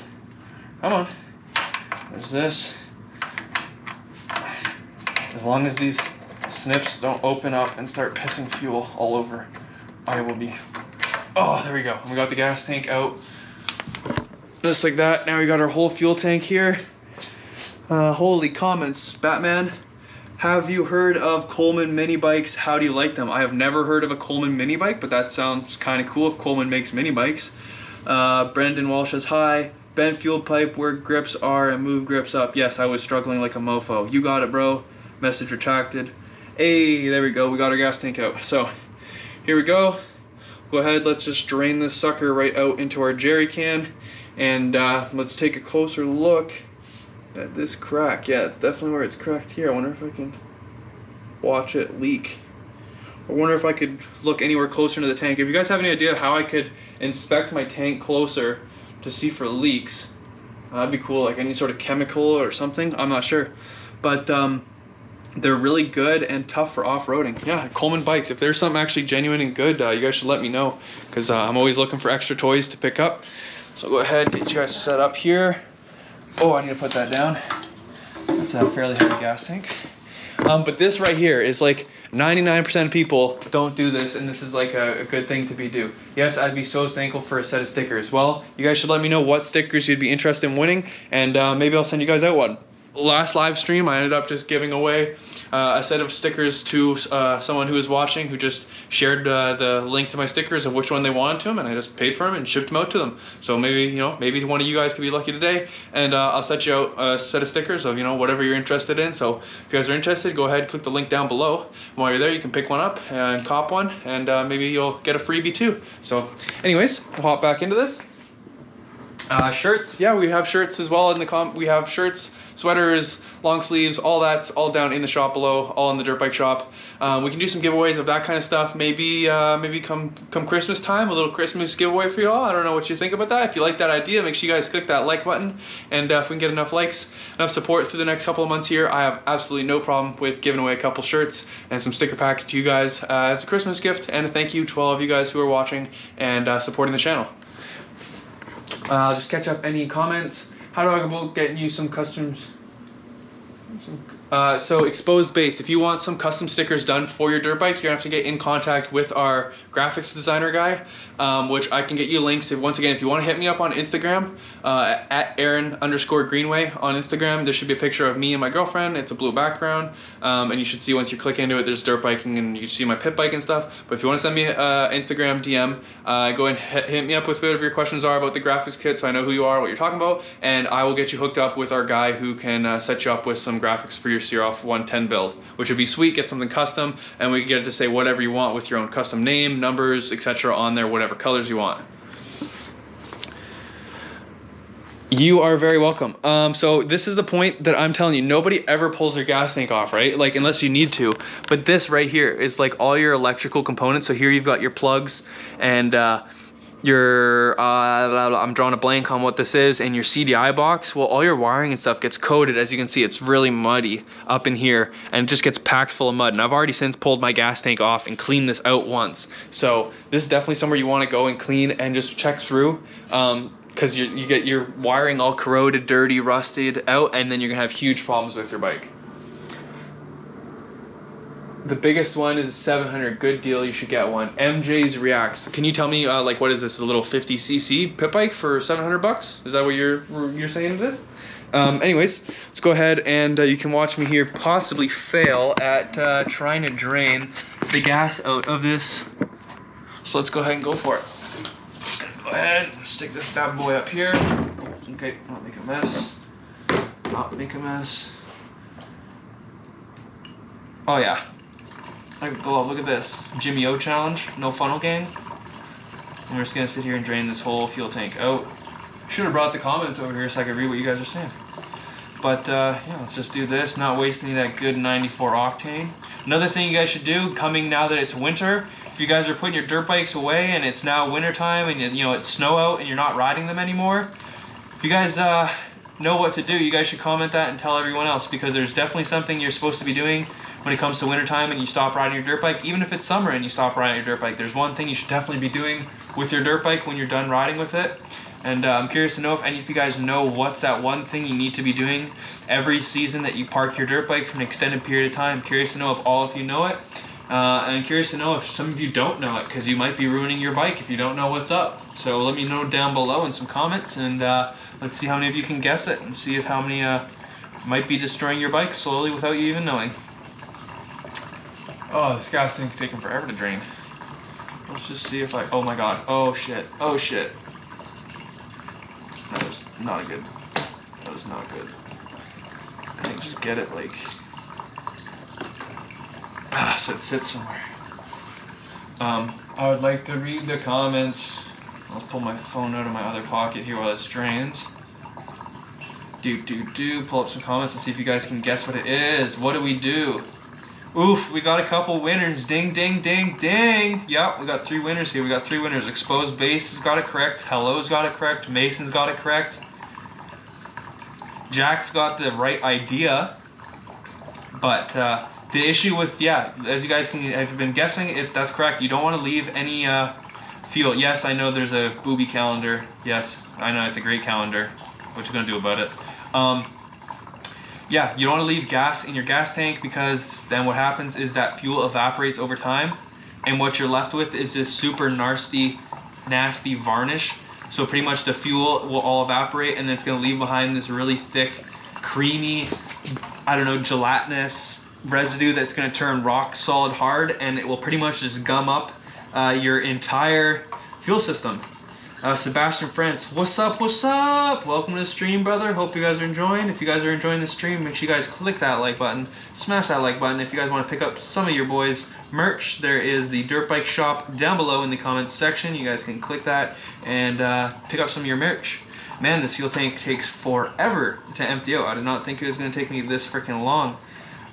Come on. There's this. As long as these snips don't open up and start pissing fuel all over, I will be... Oh, there we go. We got the gas tank out. Just like that. Now we got our whole fuel tank here. Holy comments, Batman. Have you heard of Coleman mini bikes? How do you like them? I have never heard of a Coleman mini bike, but that sounds kind of cool if Coleman makes mini bikes. Brendan Walsh says, hi. Bend fuel pipe where grips are and move grips up. Yes, I was struggling like a mofo. You got it, bro. Message retracted. Hey, there we go. We got our gas tank out. So here we go. Go ahead, let's just drain this sucker right out into our jerry can, and let's take a closer look at this crack. Yeah, it's definitely where it's cracked here. I wonder if I can watch it leak. I wonder if I could look anywhere closer into the tank. If you guys have any idea how I could inspect my tank closer to see for leaks, that'd be cool, like any sort of chemical or something. I'm not sure, but they're really good and tough for off-roading. Yeah, Coleman bikes. If there's something actually genuine and good, you guys should let me know, because I'm always looking for extra toys to pick up. So go ahead, get you guys set up here. Oh, I need to put that down. That's a fairly heavy gas tank. But this right here is like 99% of people don't do this, and this is like a good thing to do. Yes, I'd be so thankful for a set of stickers. Well, you guys should let me know what stickers you'd be interested in winning, and maybe I'll send you guys out one. Last live stream, I ended up just giving away a set of stickers to someone who was watching, who just shared the link to my stickers of which one they wanted to them, and I just paid for them and shipped them out to them. So maybe, you know, maybe one of you guys could be lucky today, and I'll set you out a set of stickers of, you know, whatever you're interested in. So if you guys are interested, go ahead and click the link down below. And while you're there, you can pick one up and cop one, and maybe you'll get a freebie too. So anyways, we'll hop back into this. Shirts, yeah, we have shirts as well in the we have shirts, sweaters, long sleeves, all that's all down in the shop below, all in the dirt bike shop. We can do some giveaways of that kind of stuff. Maybe maybe come Christmas time, a little Christmas giveaway for y'all. I don't know what you think about that. If you like that idea, make sure you guys click that like button, and if we can get enough likes, enough support through the next couple of months here, I have absolutely no problem with giving away a couple shirts and some sticker packs to you guys as a Christmas gift, and a thank you to all of you guys who are watching and supporting the channel. I'll just catch up any comments. How do I go about getting you some customs? So exposed base, if you want some custom stickers done for your dirt bike, you're gonna have to get in contact with our graphics designer guy, which I can get you links. Once again, if you want to hit me up on Instagram, at Aaron_Greenway on Instagram, there should be a picture of me and my girlfriend. It's a blue background, and you should see, once you click into it, there's dirt biking, and you can see my pit bike and stuff. But if you want to send me an Instagram DM, go and hit me up with whatever your questions are about the graphics kit, so I know who you are, what you're talking about, and I will get you hooked up with our guy who can set you up with some graphics for your Sear-Off 110 build, which would be sweet. Get something custom, and we get to say whatever you want with your own custom name, numbers, etc. on there, whatever colors you want. You are very welcome. So this is the point that I'm telling you, nobody ever pulls their gas tank off, right? Like, unless you need to. But this right here is like all your electrical components. So here you've got your plugs and your I'm drawing a blank on what this is, and your CDI box. Well, all your wiring and stuff gets coated. As you can see, it's really muddy up in here, and it just gets packed full of mud. And I've already since pulled my gas tank off and cleaned this out once. So this is definitely somewhere you want to go and clean and just check through, because you get your wiring all corroded, dirty, rusted out, and then you're gonna have huge problems with your bike. The biggest one is 700. Good deal. You should get one. MJ's Reacts. Can you tell me, like, what is this? A little 50cc pit bike for 700 bucks? Is that what you're saying it is? Anyways, let's go ahead and you can watch me here possibly fail at trying to drain the gas out of this. So let's go ahead and go for it. Go ahead, stick this bad boy up here. Okay, not make a mess. Not make a mess. Oh yeah. Oh, look at this. Jimmy O challenge, no funnel gang. And we're just gonna sit here and drain this whole fuel tank out. Should have brought the comments over here so I could read what you guys are saying. But yeah, let's just do this, not wasting that good 94 octane. Another thing you guys should do, coming now that it's winter, if you guys are putting your dirt bikes away and it's now winter time and you know it's snow out and you're not riding them anymore, if you guys know what to do, you guys should comment that and tell everyone else, because there's definitely something you're supposed to be doing when it comes to wintertime and you stop riding your dirt bike. Even if it's summer and you stop riding your dirt bike, there's one thing you should definitely be doing with your dirt bike when you're done riding with it. And I'm curious to know if any of you guys know what's that one thing you need to be doing every season that you park your dirt bike for an extended period of time. I'm curious to know if all of you know it. And I'm curious to know if some of you don't know it, because you might be ruining your bike if you don't know what's up. So let me know down below in some comments, and let's see how many of you can guess it, and see if how many might be destroying your bike slowly without you even knowing. Oh, this gas tank's taking forever to drain. Let's just see if I, oh my god, oh shit, oh shit. That was not good. That was not good. I think just get it like, sit somewhere. I would like to read the comments. I'll pull my phone out of my other pocket here while it drains. Pull up some comments and see if you guys can guess what it is. What do we do? Oof, we got a couple winners. Ding, ding, ding, ding. Yep, we got 3 winners here. We got 3 winners. Exposed Base has got it correct. Hello's got it correct. Mason's got it correct. Jack's got the right idea. But the issue with, yeah, as you guys can have been guessing, that's correct. You don't want to leave any fuel. Yes, I know there's a booby calendar. Yes, I know it's a great calendar. What you gonna do about it? Yeah, you don't want to leave gas in your gas tank, because then what happens is that fuel evaporates over time, and what you're left with is this super nasty varnish. So pretty much the fuel will all evaporate, and then it's going to leave behind this really thick, creamy, I don't know, gelatinous residue that's going to turn rock solid hard, and it will pretty much just gum up your entire fuel system. Sebastian France, what's up, what's up? Welcome to the stream, brother. Hope you guys are enjoying. If you guys are enjoying the stream, make sure you guys click that like button, smash that like button. If you guys want to pick up some of your boys' merch, there is the dirt bike shop down below in the comments section. You guys can click that and pick up some of your merch. Man, this fuel tank takes forever to empty out. I did not think it was going to take me this freaking long.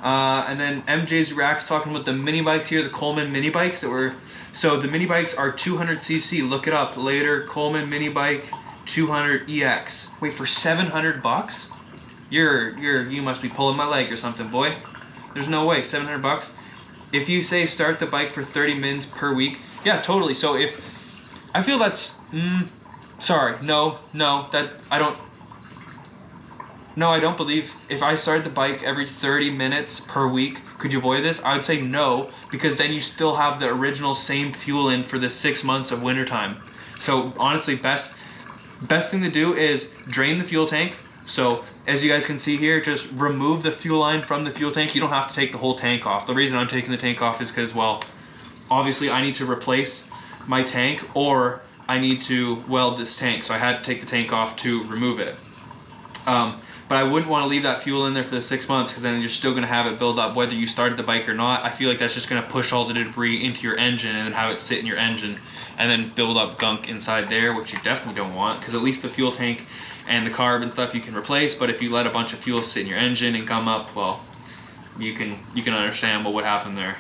And then MJ's Racks talking about the mini bikes here, the Coleman mini bikes that were, so the mini bikes are 200cc. Look it up later. Coleman mini bike 200 EX. Wait, for 700 bucks? You must be pulling my leg or something, boy. There's no way. 700 bucks. If you say start the bike for 30 mins per week, yeah, totally. So if I feel that's sorry, no, that I don't. No, I don't believe if I started the bike every 30 minutes per week, could you avoid this? I would say no, because then you still have the original same fuel in for the 6 months of wintertime. So honestly, best thing to do is drain the fuel tank. So as you guys can see here, just remove the fuel line from the fuel tank. You don't have to take the whole tank off. The reason I'm taking the tank off is because, well, obviously I need to replace my tank, or I need to weld this tank. So I had to take the tank off to remove it. But I wouldn't want to leave that fuel in there for the 6 months, because then you're still going to have it build up whether you started the bike or not. I feel like that's just going to push all the debris into your engine and then have it sit in your engine and then build up gunk inside there, which you definitely don't want, because at least the fuel tank and the carb and stuff you can replace. But if you let a bunch of fuel sit in your engine and gum up, well, you can understand what would happen there.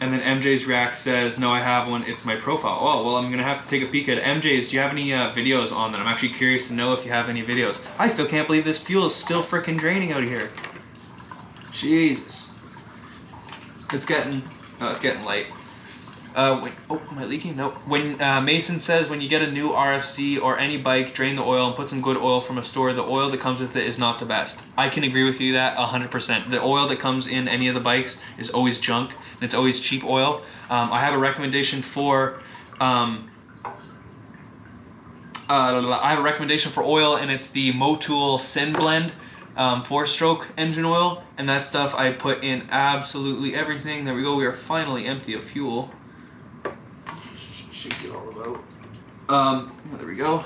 And then MJ's Rack says, no, I have one, it's my profile. Oh, well, I'm gonna have to take a peek at MJ's. Do you have any videos on that? I'm actually curious to know if you have any videos. I still can't believe this fuel is still freaking draining out of here. Jesus. It's getting light. Wait, oh, am I leaking? Nope. When Mason says, when you get a new RFZ or any bike, drain the oil and put some good oil from a store. The oil that comes with it is not the best. I can agree with you that 100%. The oil that comes in any of the bikes is always junk. It's always cheap oil. I have a recommendation for oil, and it's the Motul Sin Blend 4-stroke engine oil, and that stuff I put in absolutely everything. There we go. We are finally empty of fuel. Shake it all about. There we go.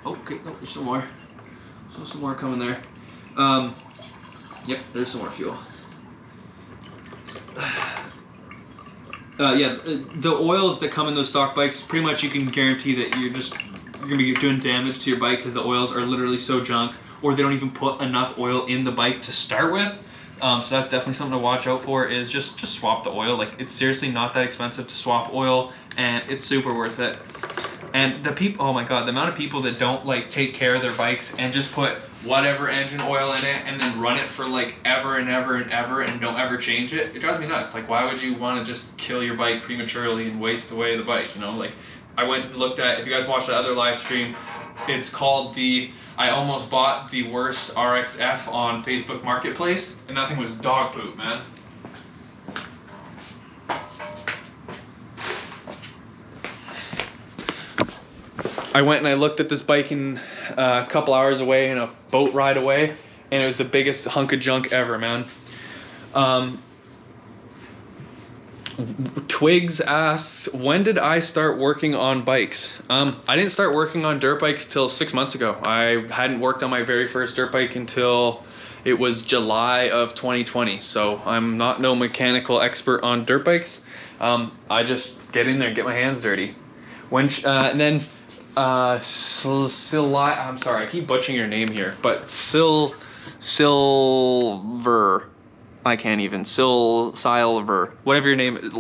Oh, okay. No, there's some more. So some more coming there. Yep, there's some more fuel. Yeah, the oils that come in those stock bikes, pretty much you can guarantee that you're gonna be doing damage to your bike, because the oils are literally so junk, or they don't even put enough oil in the bike to start with. So that's definitely something to watch out for, is just swap the oil. Like, it's seriously not that expensive to swap oil, and it's super worth it. And the people, oh my god, the amount of people that don't like take care of their bikes and just put whatever engine oil in it and then run it for like ever and ever and ever and don't ever change it, it drives me nuts. Like, why would you want to just kill your bike prematurely and waste away the bike, you know? Like, I went and looked at, if you guys watched the other live stream, it's called I almost bought the worst RXF on Facebook Marketplace, and that thing was dog poop, man. I went and I looked at this bike in a couple hours away, in a boat ride away, and it was the biggest hunk of junk ever, man. Twigs asks, when did I start working on bikes? I didn't start working on dirt bikes till 6 months ago. I hadn't worked on my very first dirt bike until It was July of 2020, so I'm not no mechanical expert on dirt bikes. I just get in there and get my hands dirty. And then I'm sorry, I keep butchering your name here, but Silver. I can't even. Silver, whatever your name is,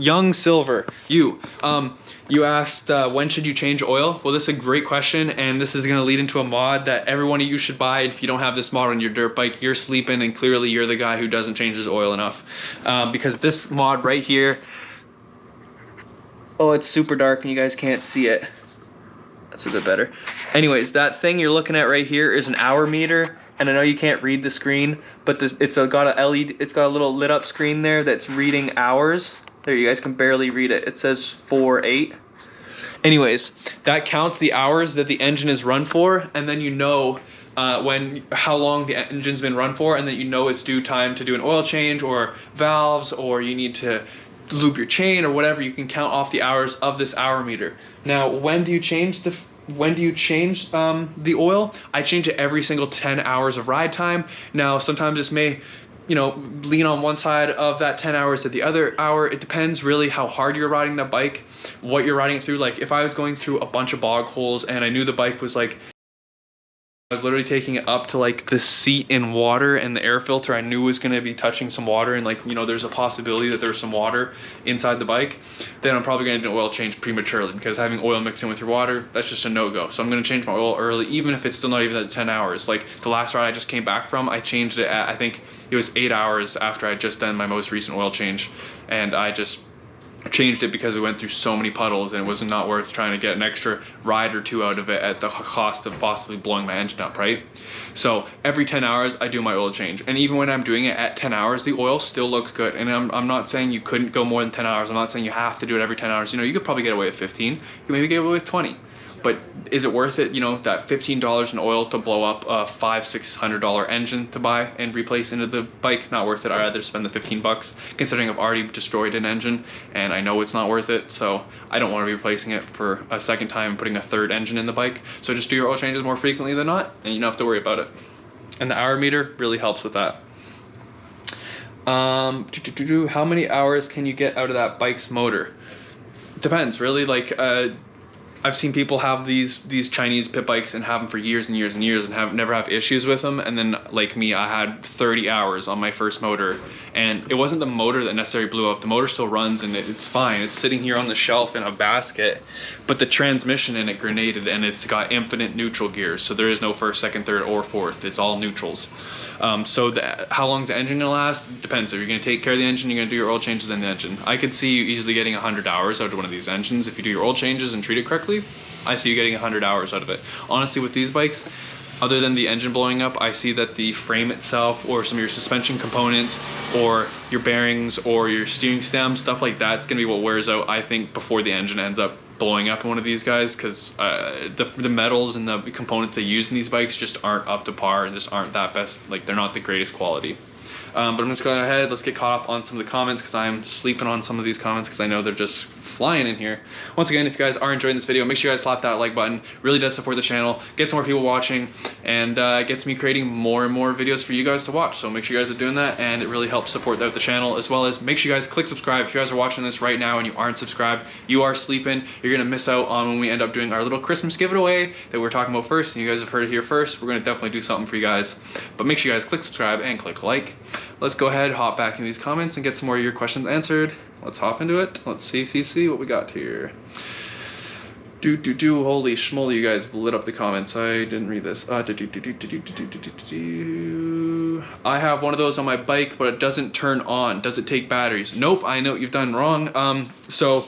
Young Silver. You asked when should you change oil? Well, this is a great question, and this is gonna lead into a mod that every one of you should buy. If you don't have this mod on your dirt bike, you're sleeping, and clearly you're the guy who doesn't change his oil enough. Because this mod right here, oh, it's super dark and you guys can't see it. That's a bit better. Anyways, that thing you're looking at right here is an hour meter. And I know you can't read the screen, but it's got a LED, it's got a little lit up screen there that's reading hours. There, you guys can barely read it. It says 4:08. Anyways, that counts the hours that the engine is run for, and then you know how long the engine's been run for, and then you know it's due time to do an oil change or valves, or you need to lube your chain or whatever. You can count off the hours of this hour meter. Now, when do you change the oil? I change it every single 10 hours of ride time. Now, sometimes this may, lean on one side of that 10 hours to the other hour. It depends really how hard you're riding the bike, what you're riding it through. Like if I was going through a bunch of bog holes and I knew the bike was like, I was literally taking it up to like the seat in water, and the air filter I knew was going to be touching some water, and there's a possibility that there's some water inside the bike, then I'm probably going to do an oil change prematurely, because having oil mixed in with your water, that's just a no-go. So I'm going to change my oil early, even if it's still not even at 10 hours. Like the last ride I just came back from, I changed it at, I think it was 8 hours after I'd just done my most recent oil change, and I just changed it because we went through so many puddles, and it was not worth trying to get an extra ride or two out of it at the cost of possibly blowing my engine up, right? So every 10 hours I do my oil change, and even when I'm doing it at 10 hours, the oil still looks good. And I'm not saying you couldn't go more than 10 hours. I'm not saying you have to do it every 10 hours. You could probably get away with 15. You could maybe get away with 20. But is it worth it, that $15 in oil to blow up a $500-600 engine to buy and replace into the bike? Not worth it. I'd rather spend the 15 bucks, considering I've already destroyed an engine and I know it's not worth it. So I don't want to be replacing it for a second time and putting a third engine in the bike. So just do your oil changes more frequently than not, and you don't have to worry about it. And the hour meter really helps with that. How many hours can you get out of that bike's motor? Depends, really. Like, I've seen people have these Chinese pit bikes and have them for years and years and years and never have issues with them. And then like me, I had 30 hours on my first motor, and it wasn't the motor that necessarily blew up. The motor still runs and it's fine. It's sitting here on the shelf in a basket, but the transmission in it grenaded, and it's got infinite neutral gears. So there is no first, second, third, or fourth. It's all neutrals. So how long is the engine gonna last? Depends. If you're gonna take care of the engine, you're gonna do your oil changes in the engine. I could see you easily getting 100 hours out of one of these engines if you do your oil changes and treat it correctly. I see you getting 100 hours out of it. Honestly, with these bikes, other than the engine blowing up, I see that the frame itself, or some of your suspension components, or your bearings, or your steering stem, stuff like that, it's gonna be what wears out, I think, before the engine ends up blowing up in one of these guys, because the metals and the components they use in these bikes just aren't up to par and just aren't that best. Like, they're not the greatest quality. But I'm just going ahead, let's get caught up on some of the comments, because I'm sleeping on some of these comments because I know they're just flying in here. Once again, if you guys are enjoying this video, make sure you guys slap that like button. Really does support the channel, gets more people watching, and gets me creating more and more videos for you guys to watch. So make sure you guys are doing that, and it really helps support out the channel, as well as make sure you guys click subscribe. If you guys are watching this right now and you aren't subscribed, you are sleeping. You're gonna miss out on when we end up doing our little Christmas giveaway that we're talking about first, and you guys have heard it here first. We're gonna definitely do something for you guys, but make sure you guys click subscribe and click like. Let's go ahead, hop back into these comments and get some more of your questions answered. Let's hop into it. Let's see what we got here. Holy schmoly, you guys lit up the comments. I didn't read this. I have one of those on my bike, but it doesn't turn on. Does it take batteries? Nope, I know what you've done wrong. So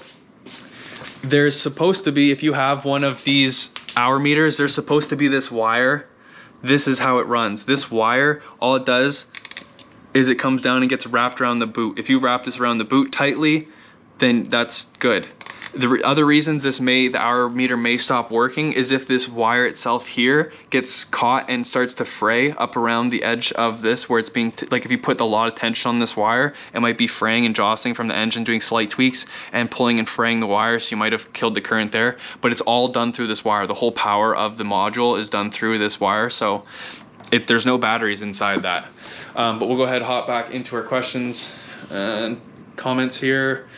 there's supposed to be, if you have one of these hour meters, there's supposed to be this wire. This is how it runs. This wire, all it does is it comes down and gets wrapped around the boot. If you wrap this around the boot tightly, then that's good. The other reasons the hour meter may stop working is if this wire itself here gets caught and starts to fray up around the edge of this, where it's being, like if you put a lot of tension on this wire, it might be fraying and jostling from the engine, doing slight tweaks and pulling and fraying the wire, so you might have killed the current there. But it's all done through this wire. The whole power of the module is done through this wire. So there's no batteries inside that. But we'll go ahead and hop back into our questions and comments here.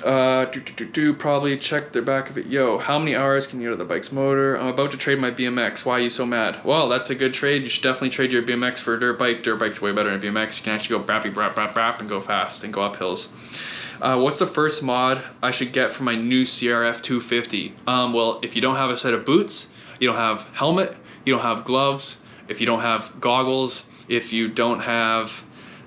Probably check the back of it. Yo, how many hours can you get out of the bike's motor? I'm about to trade my BMX. Why are you so mad? Well, that's a good trade. You should definitely trade your BMX for a dirt bike. Dirt bike's way better than a BMX. You can actually go brappy brap brap brap and go fast and go up hills. What's the first mod I should get for my new CRF 250? Well, if you don't have a set of boots, you don't have helmet, you don't have gloves, if you don't have goggles, if you don't have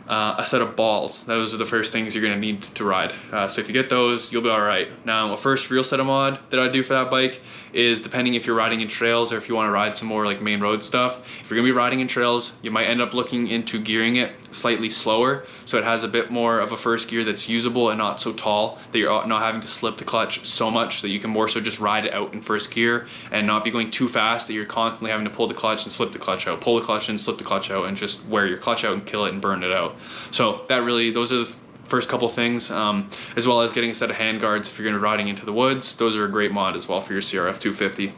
a set of balls, those are the first things you're gonna need to ride. So if you get those, you'll be all right. Now, a first real set of mod that I do for that bike is, depending if you're riding in trails or if you wanna ride some more like main road stuff, if you're gonna be riding in trails, you might end up looking into gearing it slightly slower, so it has a bit more of a first gear that's usable and not so tall that you're not having to slip the clutch so much, that you can more so just ride it out in first gear and not be going too fast that you're constantly having to pull the clutch and slip the clutch out, pull the clutch and slip the clutch out, and just wear your clutch out and kill it and burn it out. So that really, those are the first couple things, as well as getting a set of hand guards if you're going to be riding into the woods. Those are a great mod as well for your CRF 250.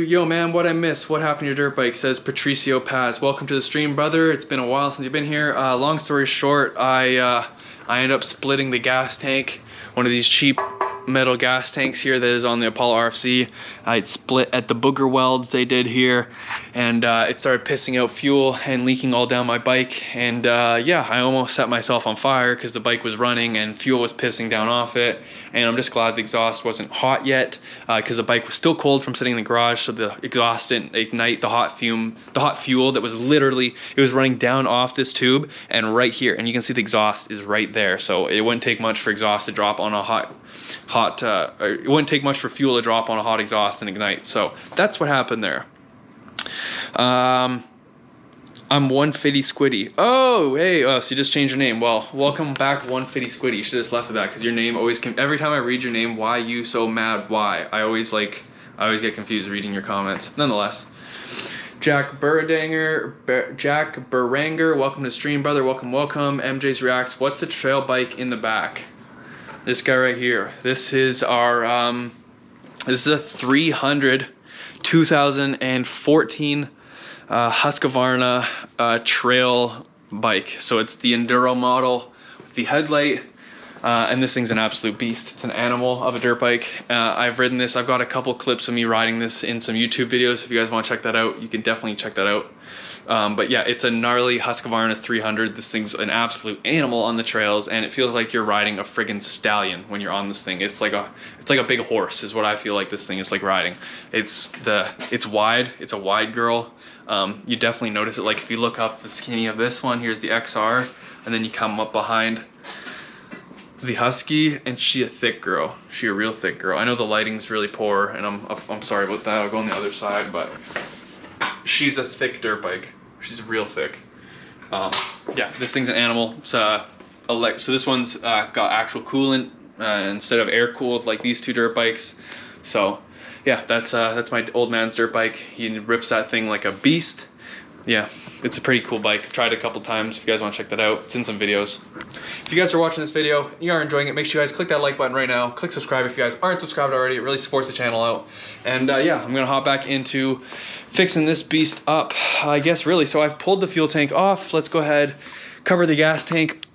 Yo man, what I miss? What happened to your dirt bike? Says Patricio Paz. Welcome to the stream, brother. It's been a while since you've been here. Long story short, I ended up splitting the gas tank. One of these cheap metal gas tanks here that is on the Apollo RFZ. It split at the booger welds they did here, and it started pissing out fuel and leaking all down my bike, and yeah, I almost set myself on fire because the bike was running and fuel was pissing down off it. And I'm just glad the exhaust wasn't hot yet, because the bike was still cold from sitting in the garage, so the exhaust didn't ignite the hot fuel that was literally, it was running down off this tube and right here, and you can see the exhaust is right there. So it wouldn't take much for exhaust to drop on a it wouldn't take much for fuel to drop on a hot exhaust and ignite. So that's what happened there. I'm 150 Squiddy. Oh, hey, so you just changed your name. Well, welcome back, 150 Squiddy. You should have just left it that, because your name always every time I read your name, why you so mad? Why? I always get confused reading your comments. Nonetheless, Jack Beranger, welcome to the stream, brother. Welcome, welcome. MJ's Reacts. What's the trail bike in the back? This guy right here. This is our this is a 300 2014 Husqvarna trail bike. So it's the enduro model with the headlight, and this thing's an absolute beast. It's an animal of a dirt bike. I've ridden this. I've got a couple clips of me riding this in some YouTube videos. If you guys want to check that out, you can definitely check that out. But yeah, it's a gnarly Husqvarna 300. This thing's an absolute animal on the trails, and it feels like you're riding a friggin' stallion when you're on this thing. It's like a big horse is what I feel like this thing is like riding. It's wide. It's a wide girl. You definitely notice it. Like if you look up the skinny of this one, here's the XR, and then you come up behind the Husky, and she a thick girl. She a real thick girl. I know the lighting's really poor, and I'm sorry about that. I'll go on the other side, but she's a thick dirt bike. She's real thick. Yeah, this thing's an animal. So this one's got actual coolant instead of air cooled like these two dirt bikes. So yeah, that's my old man's dirt bike. He rips that thing like a beast. Yeah, it's a pretty cool bike. I've tried it a couple times. If you guys want to check that out, it's in some videos. If you guys are watching this video and you are enjoying it, make sure you guys click that like button right now. Click subscribe if you guys aren't subscribed already. It really supports the channel out. And yeah, I'm gonna hop back into fixing this beast up, I guess, really. So I've pulled the fuel tank off. Let's go ahead, cover the gas tank.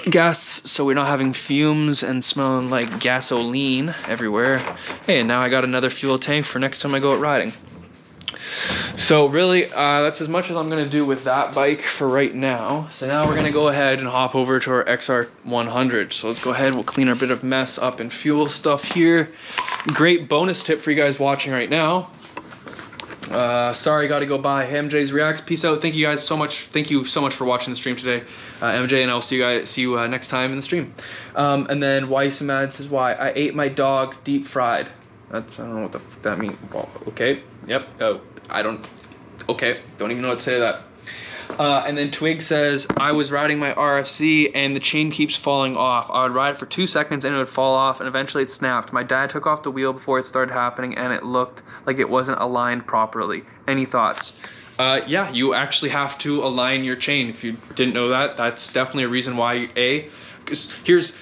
Gas, so we're not having fumes and smelling like gasoline everywhere. Hey, and now I got another fuel tank for next time I go out riding. So really, that's as much as I'm gonna do with that bike for right now. So now we're gonna go ahead and hop over to our XR100. So let's go ahead, we'll clean our bit of mess up and fuel stuff here. Great bonus tip for you guys watching right now. Sorry, gotta go by. MJ's Reacts. Peace out. Thank you guys so much. Thank you so much for watching the stream today, MJ, and I'll see you next time in the stream. And then why you so mad says why I ate my dog deep fried. I don't know what the fuck that means. Well, okay. Yep. Oh, I don't. Okay. Don't even know what to say to that. And then Twig says, I was riding my RFZ and the chain keeps falling off. I would ride for 2 seconds and it would fall off and eventually it snapped. My dad took off the wheel before it started happening and it looked like it wasn't aligned properly. Any thoughts? Yeah, you actually have to align your chain. If you didn't know that, that's definitely a reason why because here's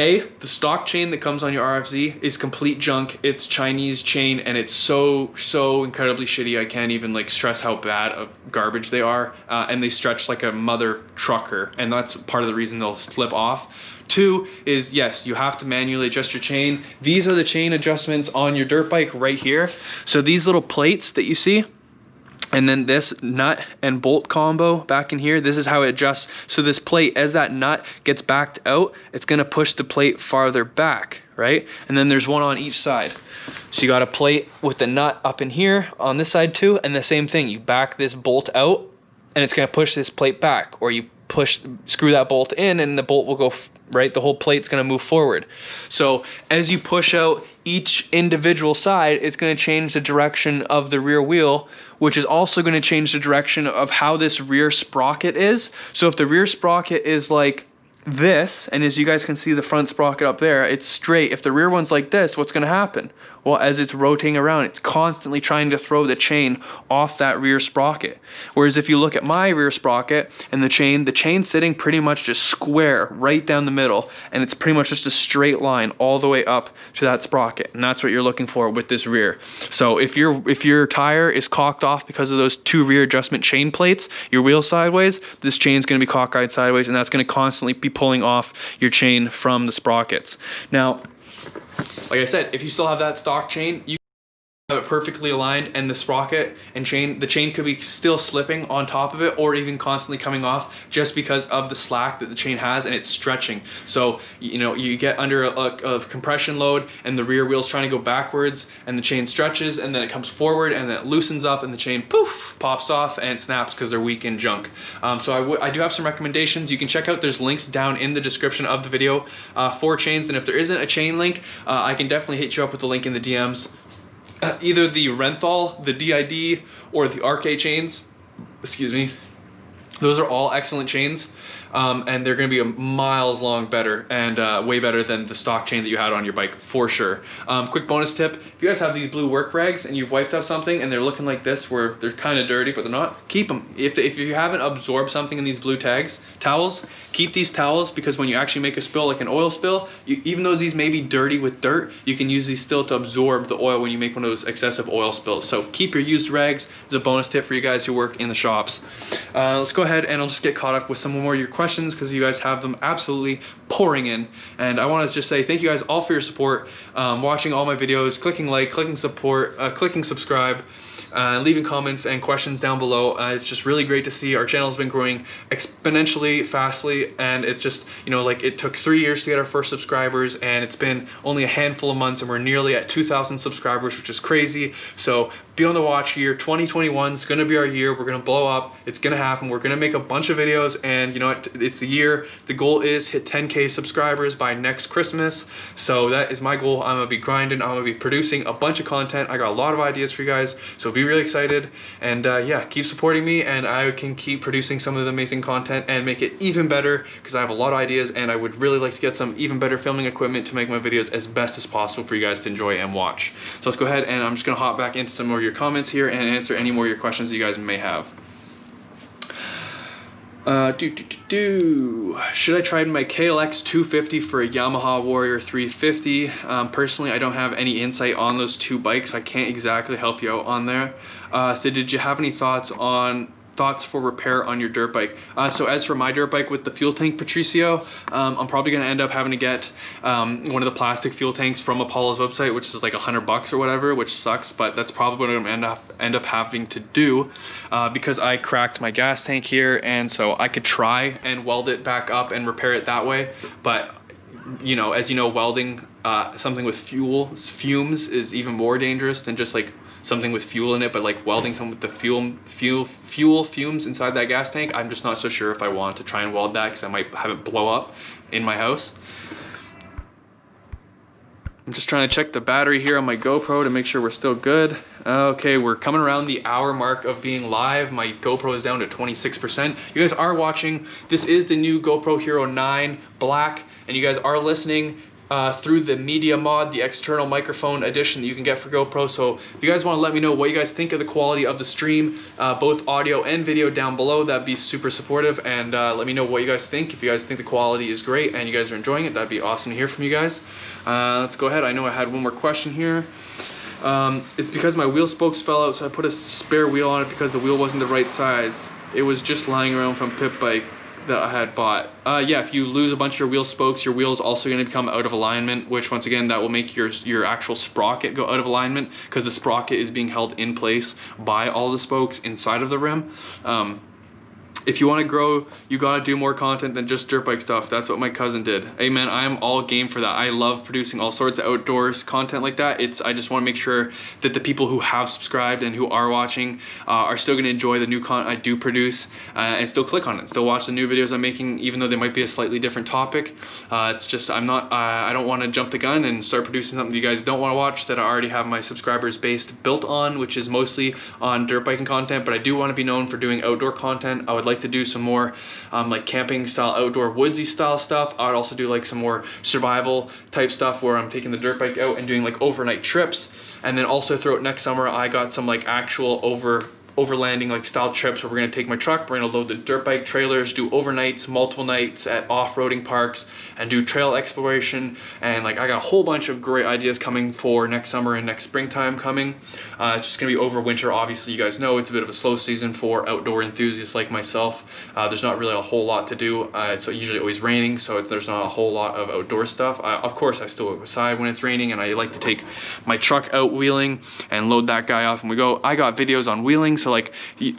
The stock chain that comes on your RFZ is complete junk. It's Chinese chain, and it's so incredibly shitty. I can't even like stress how bad of garbage they are. And they stretch like a mother trucker, and that's part of the reason they'll slip off. 2 is, yes, you have to manually adjust your chain. These are the chain adjustments on your dirt bike right here. So these little plates that you see, and then this nut and bolt combo back in here, this is how it adjusts. So this plate, as that nut gets backed out, it's gonna push the plate farther back, right? And then there's one on each side. So you got a plate with the nut up in here on this side too, and the same thing, you back this bolt out and it's gonna push this plate back, or you screw that bolt in and the bolt will go, right? The whole plate's gonna move forward. So as you push out each individual side, it's gonna change the direction of the rear wheel, which is also gonna change the direction of how this rear sprocket is. So if the rear sprocket is like this, and as you guys can see the front sprocket up there, it's straight. If the rear one's like this, what's gonna happen? Well, as it's rotating around, it's constantly trying to throw the chain off that rear sprocket. Whereas if you look at my rear sprocket and the chain's sitting pretty much just square right down the middle, and it's pretty much just a straight line all the way up to that sprocket. And that's what you're looking for with this rear. So if your tire is cocked off because of those 2 rear adjustment chain plates, your wheel sideways, this chain's gonna be cockeyed sideways, and that's gonna constantly be pulling off your chain from the sprockets. Now, like I said, if you still have that stock chain, you have it perfectly aligned, and the sprocket and the chain could be still slipping on top of it, or even constantly coming off just because of the slack that the chain has and it's stretching. So you know, you get under a compression load and the rear wheel's trying to go backwards and the chain stretches, and then it comes forward and then it loosens up and the chain poof pops off and it snaps because they're weak and junk. So I do have some recommendations you can check out. There's links down in the description of the video for chains, and if there isn't a chain link, I can definitely hit you up with the link in the DMs. Either the Renthal, the DID, or the RK chains, excuse me, those are all excellent chains, and they're going to be miles long better and way better than the stock chain that you had on your bike for sure. Quick bonus tip, if you guys have these blue work rags and you've wiped up something and they're looking like this where they're kind of dirty but they're not, keep them. If you haven't absorbed something in these blue towels, keep these towels, because when you actually make a spill, like an oil spill, even though these may be dirty with dirt, you can use these still to absorb the oil when you make one of those excessive oil spills. So keep your used rags. There's a bonus tip for you guys who work in the shops. Let's go ahead and I'll just get caught up with some more of your questions, because you guys have them absolutely pouring in. And I want to just say thank you guys all for your support, watching all my videos, clicking like, clicking support, clicking subscribe, leaving comments and questions down below. It's just really great to see. Our channel's been growing exponentially fastly, and it's just, you know, like, it took 3 years to get our first subscribers, and it's been only a handful of months and we're nearly at 2,000 subscribers, which is crazy. So be on the watch here. 2021 is going to be our year. We're going to blow up. It's going to happen. We're going to make a bunch of videos, and you know what, it's the year. The goal is hit 10K subscribers by next Christmas. So that is my goal. I'm going to be grinding. I'm going to be producing a bunch of content. I got a lot of ideas for you guys, so be really excited. And yeah, keep supporting me, and I can keep producing some of the amazing content and make it even better, because I have a lot of ideas, and I would really like to get some even better filming equipment to make my videos as best as possible for you guys to enjoy and watch. So let's go ahead, and I'm just going to hop back into some more of your comments here and answer any more of your questions that you guys may have. Should I try my KLX 250 for a Yamaha Warrior 350? Personally, I don't have any insight on those two bikes, so I can't exactly help you out on there. So did you have any thoughts for repair on your dirt bike? So as for my dirt bike with the fuel tank Patricio, I'm probably going to end up having to get one of the plastic fuel tanks from Apollo's website, which is like $100 or whatever, which sucks, but that's probably what I'm going to end up having to do, because I cracked my gas tank here, and so I could try and weld it back up and repair it that way. But you know, as you know, welding something with fumes is even more dangerous than just like something with fuel in it. But like welding something with the fuel fumes inside that gas tank, I'm just not so sure if I want to try and weld that, because I might have it blow up in my house. I'm just trying to check the battery here on my GoPro to make sure we're still good. Okay, we're coming around the hour mark of being live. My GoPro is down to 26%. You guys are watching. This is the new GoPro Hero 9 Black, and you guys are listening. through the media mod, the external microphone edition that you can get for GoPro. So if you guys want to let me know what you guys think of the quality of the stream, both audio and video down below, that'd be super supportive. And let me know what you guys think. If you guys think the quality is great and you guys are enjoying it, that'd be awesome to hear from you guys. Let's go ahead. I know I had one more question here. It's because my wheel spokes fell out, so I put a spare wheel on it because the wheel wasn't the right size. It was just lying around from Pit Bike that I had bought. Yeah, if you lose a bunch of your wheel spokes, your wheel is also going to become out of alignment, which once again, that will make your actual sprocket go out of alignment, because the sprocket is being held in place by all the spokes inside of the rim. If you want to grow, you got to do more content than just dirt bike stuff. That's what my cousin did. Hey man, I am all game for that. I love producing all sorts of outdoors content like that. I just want to make sure that the people who have subscribed and who are watching are still going to enjoy the new content I do produce, and still click on it, still watch the new videos I'm making, even though they might be a slightly different topic. It's just I don't want to jump the gun and start producing something you guys don't want to watch that I already have my subscribers base built on, which is mostly on dirt biking content. But I do want to be known for doing outdoor content. I would like to do some more like camping style, outdoor woodsy style stuff. I would also do like some more survival type stuff where I'm taking the dirt bike out and doing like overnight trips. And then also throughout next summer, I got some like actual overlanding like style trips where we're going to take my truck, we're going to load the dirt bike trailers, do overnights, multiple nights at off-roading parks, and do trail exploration. And like I got a whole bunch of great ideas coming for next summer and next springtime coming. It's just going to be over winter. Obviously, you guys know it's a bit of a slow season for outdoor enthusiasts like myself. There's not really a whole lot to do. It's usually always raining, so there's not a whole lot of outdoor stuff. Of course, I still go outside when it's raining, and I like to take my truck out wheeling and load that guy off and we go. I got videos on wheeling, so like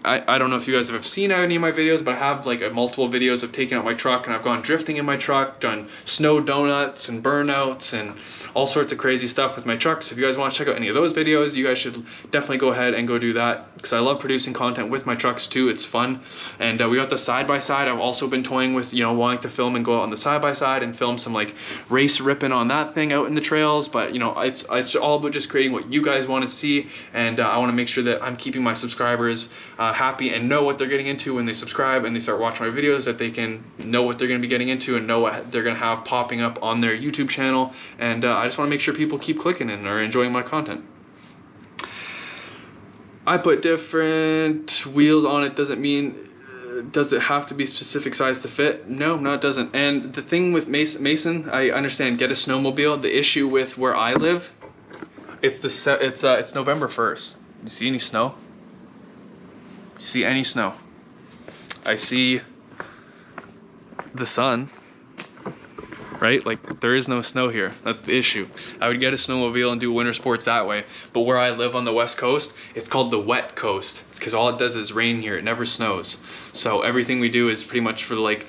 I don't know if you guys have seen any of my videos, but I have like multiple videos of taking out my truck, and I've gone drifting in my truck, done snow donuts and burnouts and all sorts of crazy stuff with my truck. So if you guys want to check out any of those videos, you guys should definitely go ahead and go do that, because I love producing content with my trucks too. It's fun. And we got the side-by-side. I've also been toying with, you know, wanting to film and go out on the side-by-side and film some like race ripping on that thing out in the trails. But you know, it's all about just creating what you guys want to see, and I want to make sure that I'm keeping my subscribers happy and know what they're getting into when they subscribe and they start watching my videos, that they can know what they're going to be getting into and know what they're going to have popping up on their YouTube channel. And I just want to make sure people keep clicking and are enjoying my content. I put different wheels on it. Doesn't mean does it have to be specific size to fit? No, it doesn't. And the thing with Mason, I understand, get a snowmobile. The issue with where I live, it's November 1st. You see any snow? You see any snow? I see the sun, right? Like there is no snow here. That's the issue. I would get a snowmobile and do winter sports that way. But where I live on the West Coast, it's called the wet coast. It's because all it does is rain here. It never snows. So everything we do is pretty much for like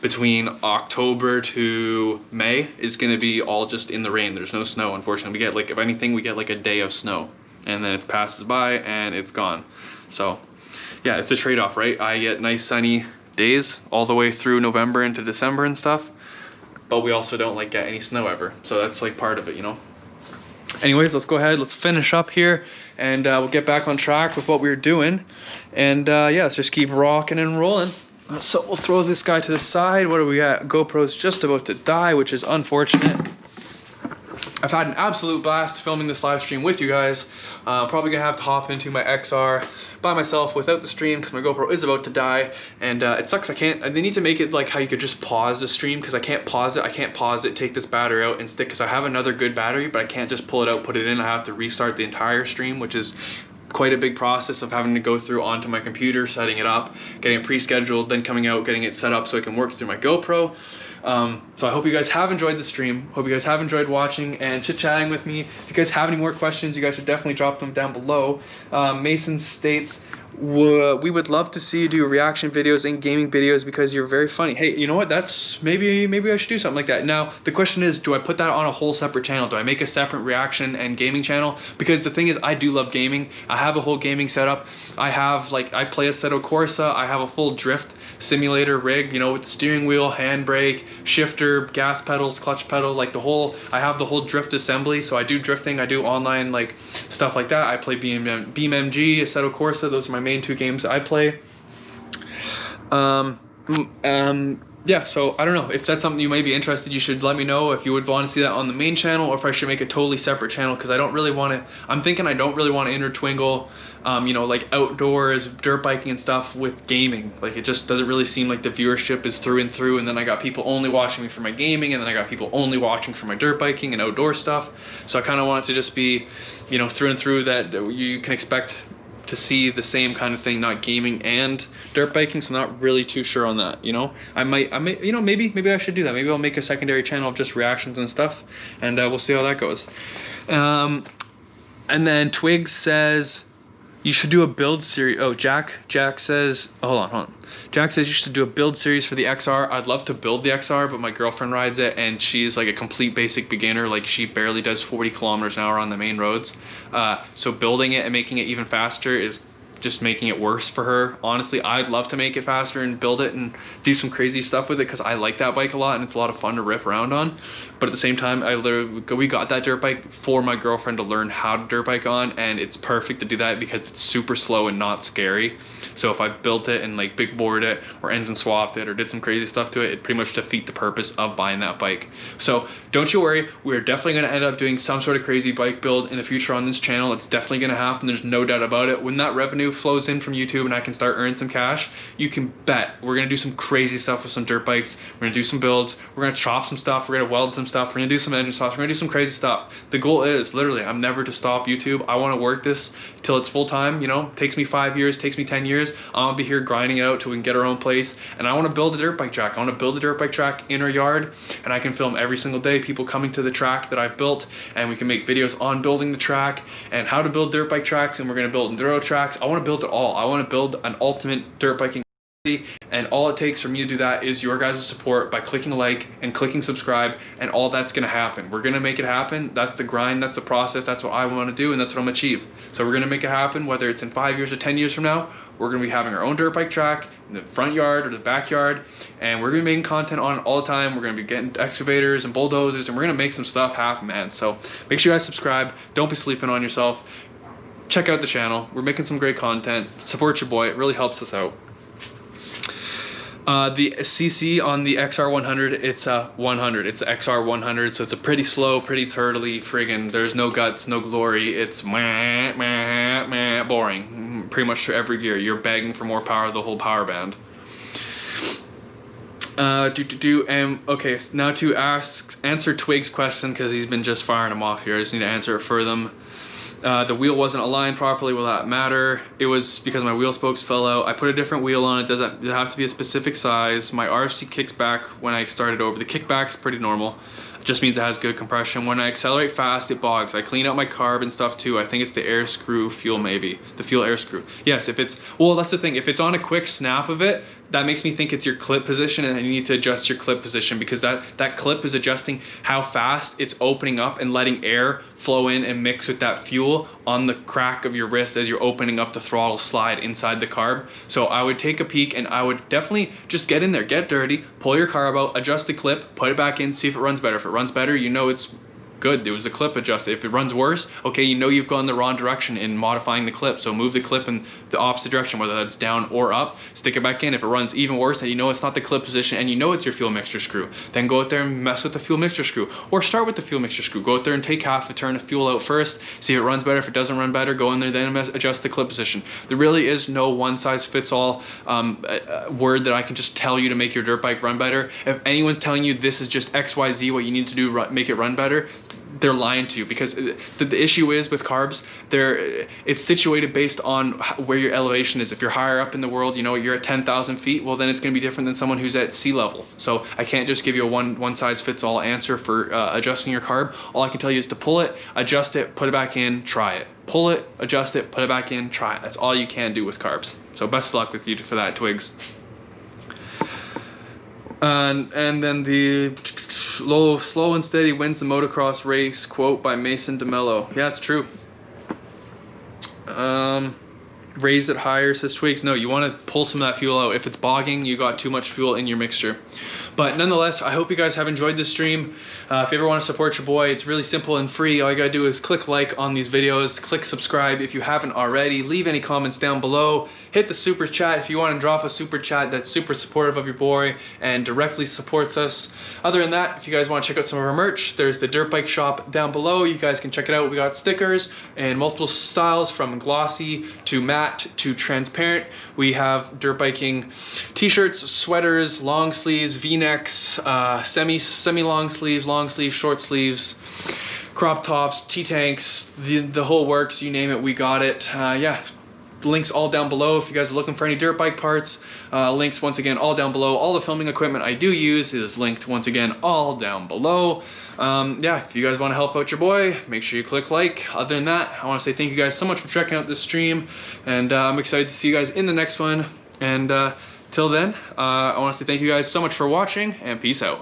between October to May is going to be all just in the rain. There's no snow, unfortunately. We get like, if anything, we get like a day of snow, and then it passes by and it's gone. So yeah, it's a trade-off, right? I get nice sunny days all the way through November into December and stuff, but we also don't like get any snow ever. So that's like part of it, you know? Anyways, let's go ahead, let's finish up here, and we'll get back on track with what we were doing. And yeah, let's just keep rocking and rolling. So we'll throw this guy to the side. What do we got? GoPro's just about to die, which is unfortunate. I've had an absolute blast filming this live stream with you guys. Probably gonna have to hop into my XR by myself without the stream because my GoPro is about to die, and it sucks. They need to make it like how you could just pause the stream, because I can't pause it, take this battery out and stick, because I have another good battery, but I can't just pull it out, put it in. I have to restart the entire stream, which is quite a big process of having to go through onto my computer, setting it up, getting it pre-scheduled, then coming out, getting it set up so it can work through my GoPro. So I hope you guys have enjoyed the stream. Hope you guys have enjoyed watching and chit-chatting with me. If you guys have any more questions, you guys should definitely drop them down below. Mason states, we would love to see you do reaction videos and gaming videos because you're very funny. Hey, you know what? That's maybe I should do something like that. Now, the question is, do I put that on a whole separate channel? Do I make a separate reaction and gaming channel? Because the thing is, I do love gaming. I have a whole gaming setup. I play Assetto Corsa. I have a full drift simulator rig, you know, with the steering wheel, handbrake, shifter, gas pedals, clutch pedal, like I have the whole drift assembly. So I do drifting, I do online like stuff like that. I play BeamMG, Assetto Corsa. Those are my main two games I play. yeah, so I don't know if that's something you might be interested. You should let me know if you would want to see that on the main channel, or if I should make a totally separate channel, because I don't really want to. I'm thinking I don't really want to intertwingle, you know, like outdoors, dirt biking and stuff with gaming. Like, it just doesn't really seem like the viewership is through and through. And then I got people only watching me for my gaming, and then I got people only watching for my dirt biking and outdoor stuff. So I kind of want it to just be, you know, through and through, that you can expect to see the same kind of thing, not gaming and dirt biking. So I'm not really too sure on that, you know. I might, you know, maybe I should do that. Maybe I'll make a secondary channel of just reactions and stuff, and we'll see how that goes. And then Twigs says you should do a build series. Oh, Jack says, oh, hold on. Jack says you should do a build series for the XR. I'd love to build the XR, but my girlfriend rides it, and she's like a complete basic beginner. Like, she barely does 40 kilometers an hour on the main roads. So building it and making it even faster is just making it worse for her. Honestly, I'd love to make it faster and build it and do some crazy stuff with it, because I like that bike a lot and it's a lot of fun to rip around on. But at the same time, we got that dirt bike for my girlfriend to learn how to dirt bike on, and it's perfect to do that because it's super slow and not scary. So if I built it and like big boarded it or engine swapped it or did some crazy stuff to it, it'd pretty much defeat the purpose of buying that bike. So don't you worry, we're definitely going to end up doing some sort of crazy bike build in the future on this channel. It's definitely going to happen. There's no doubt about it. When that revenue flows in from YouTube and I can start earning some cash, you can bet we're going to do some crazy stuff with some dirt bikes. We're going to do some builds. We're going to chop some stuff. We're going to weld some stuff. We're going to do some engine swaps. We're going to do some crazy stuff. The goal is literally, I'm never to stop YouTube. I want to work this till it's full time. You know, takes me 5 years, takes me 10 years. I'm gonna be here grinding it out till we can get our own place. And I want to build a dirt bike track. I want to build a dirt bike track in our yard, and I can film every single day people coming to the track that I've built, and we can make videos on building the track and how to build dirt bike tracks. And we're going to build enduro tracks. I want to build it all. I want to build an ultimate dirt biking, and all it takes for me to do that is your guys' support by clicking like and clicking subscribe, and all that's going to happen. We're going to make it happen. That's the grind, that's the process, that's what I want to do, and that's what I'm going to achieve. So we're going to make it happen, whether it's in 5 years or 10 years from now. We're going to be having our own dirt bike track in the front yard or the backyard, and we're going to be making content on it all the time. We're going to be getting excavators and bulldozers, and we're going to make some stuff happen, man. So make sure you guys subscribe. Don't be sleeping on yourself. Check out the channel. We're making some great content. Support your boy. It really helps us out. The CC on the XR100, it's a 100. It's XR100, so it's a pretty slow, pretty turtly friggin'. There's no guts, no glory. It's boring. Pretty much every gear. You're begging for more power, the whole power band. Okay, so now to answer Twig's question, because he's been just firing them off here. I just need to answer it for them. The wheel wasn't aligned properly. Will that matter? It was because my wheel spokes fell out. I put a different wheel on it. Doesn't have to be a specific size. My RFC kicks back when I started over. The kickback's pretty normal. It just means it has good compression. When I accelerate fast, it bogs. I clean out my carb and stuff too. I think it's the air screw fuel, maybe. The fuel air screw. Yes, if it's, well, that's the thing. If it's on a quick snap of it, that makes me think it's your clip position, and you need to adjust your clip position, because that clip is adjusting how fast it's opening up and letting air flow in and mix with that fuel on the crack of your wrist as you're opening up the throttle slide inside the carb. So I would take a peek, and I would definitely just get in there, get dirty, pull your carb out, adjust the clip, put it back in, see if it runs better. If it runs better, you know it's good. It was a clip adjusted. If it runs worse, okay, you know you've gone the wrong direction in modifying the clip. So move the clip in the opposite direction, whether that's down or up. Stick it back in. If it runs even worse, and you know it's not the clip position, and you know it's your fuel mixture screw, then go out there and mess with the fuel mixture screw, or start with the fuel mixture screw. Go out there and take half a turn of fuel out first. See if it runs better. If it doesn't run better, go in there, then adjust the clip position. There really is no one size fits all word that I can just tell you to make your dirt bike run better. If anyone's telling you this is just XYZ what you need to do make it run better, they're lying to you, because the issue is with carbs, it's situated based on where your elevation is. If you're higher up in the world, you know, you're at 10,000 feet, well, then it's going to be different than someone who's at sea level. So I can't just give you a one size fits all answer for adjusting your carb. All I can tell you is to pull it, adjust it, put it back in, try it. Pull it, adjust it, put it back in, try it. That's all you can do with carbs. So best of luck with you for that, Twigs. And then the slow and steady wins the motocross race quote by Mason DeMello. Yeah, it's true. raise it higher, says Twigs. No, you want to pull some of that fuel out. If it's bogging, you got too much fuel in your mixture. But nonetheless, I hope you guys have enjoyed this stream. If you ever want to support your boy, it's really simple and free. All you gotta do is click like on these videos, click subscribe if you haven't already, leave any comments down below, hit the super chat if you want to drop a super chat that's super supportive of your boy and directly supports us. Other than that, if you guys want to check out some of our merch, there's the dirt bike shop down below. You guys can check it out. We got stickers and multiple styles from glossy to matte to transparent. We have dirt biking t-shirts, sweaters, long sleeves, v-necks, semi long sleeves, short sleeves, crop tops, T-tanks, the whole works, you name it, we got it. Yeah, links all down below if you guys are looking for any dirt bike parts. Links once again all down below. All the filming equipment I do use is linked once again all down below. Yeah, if you guys want to help out your boy, make sure you click like. Other than that, I want to say thank you guys so much for checking out this stream, and I'm excited to see you guys in the next one. And till then, I want to say thank you guys so much for watching, and peace out.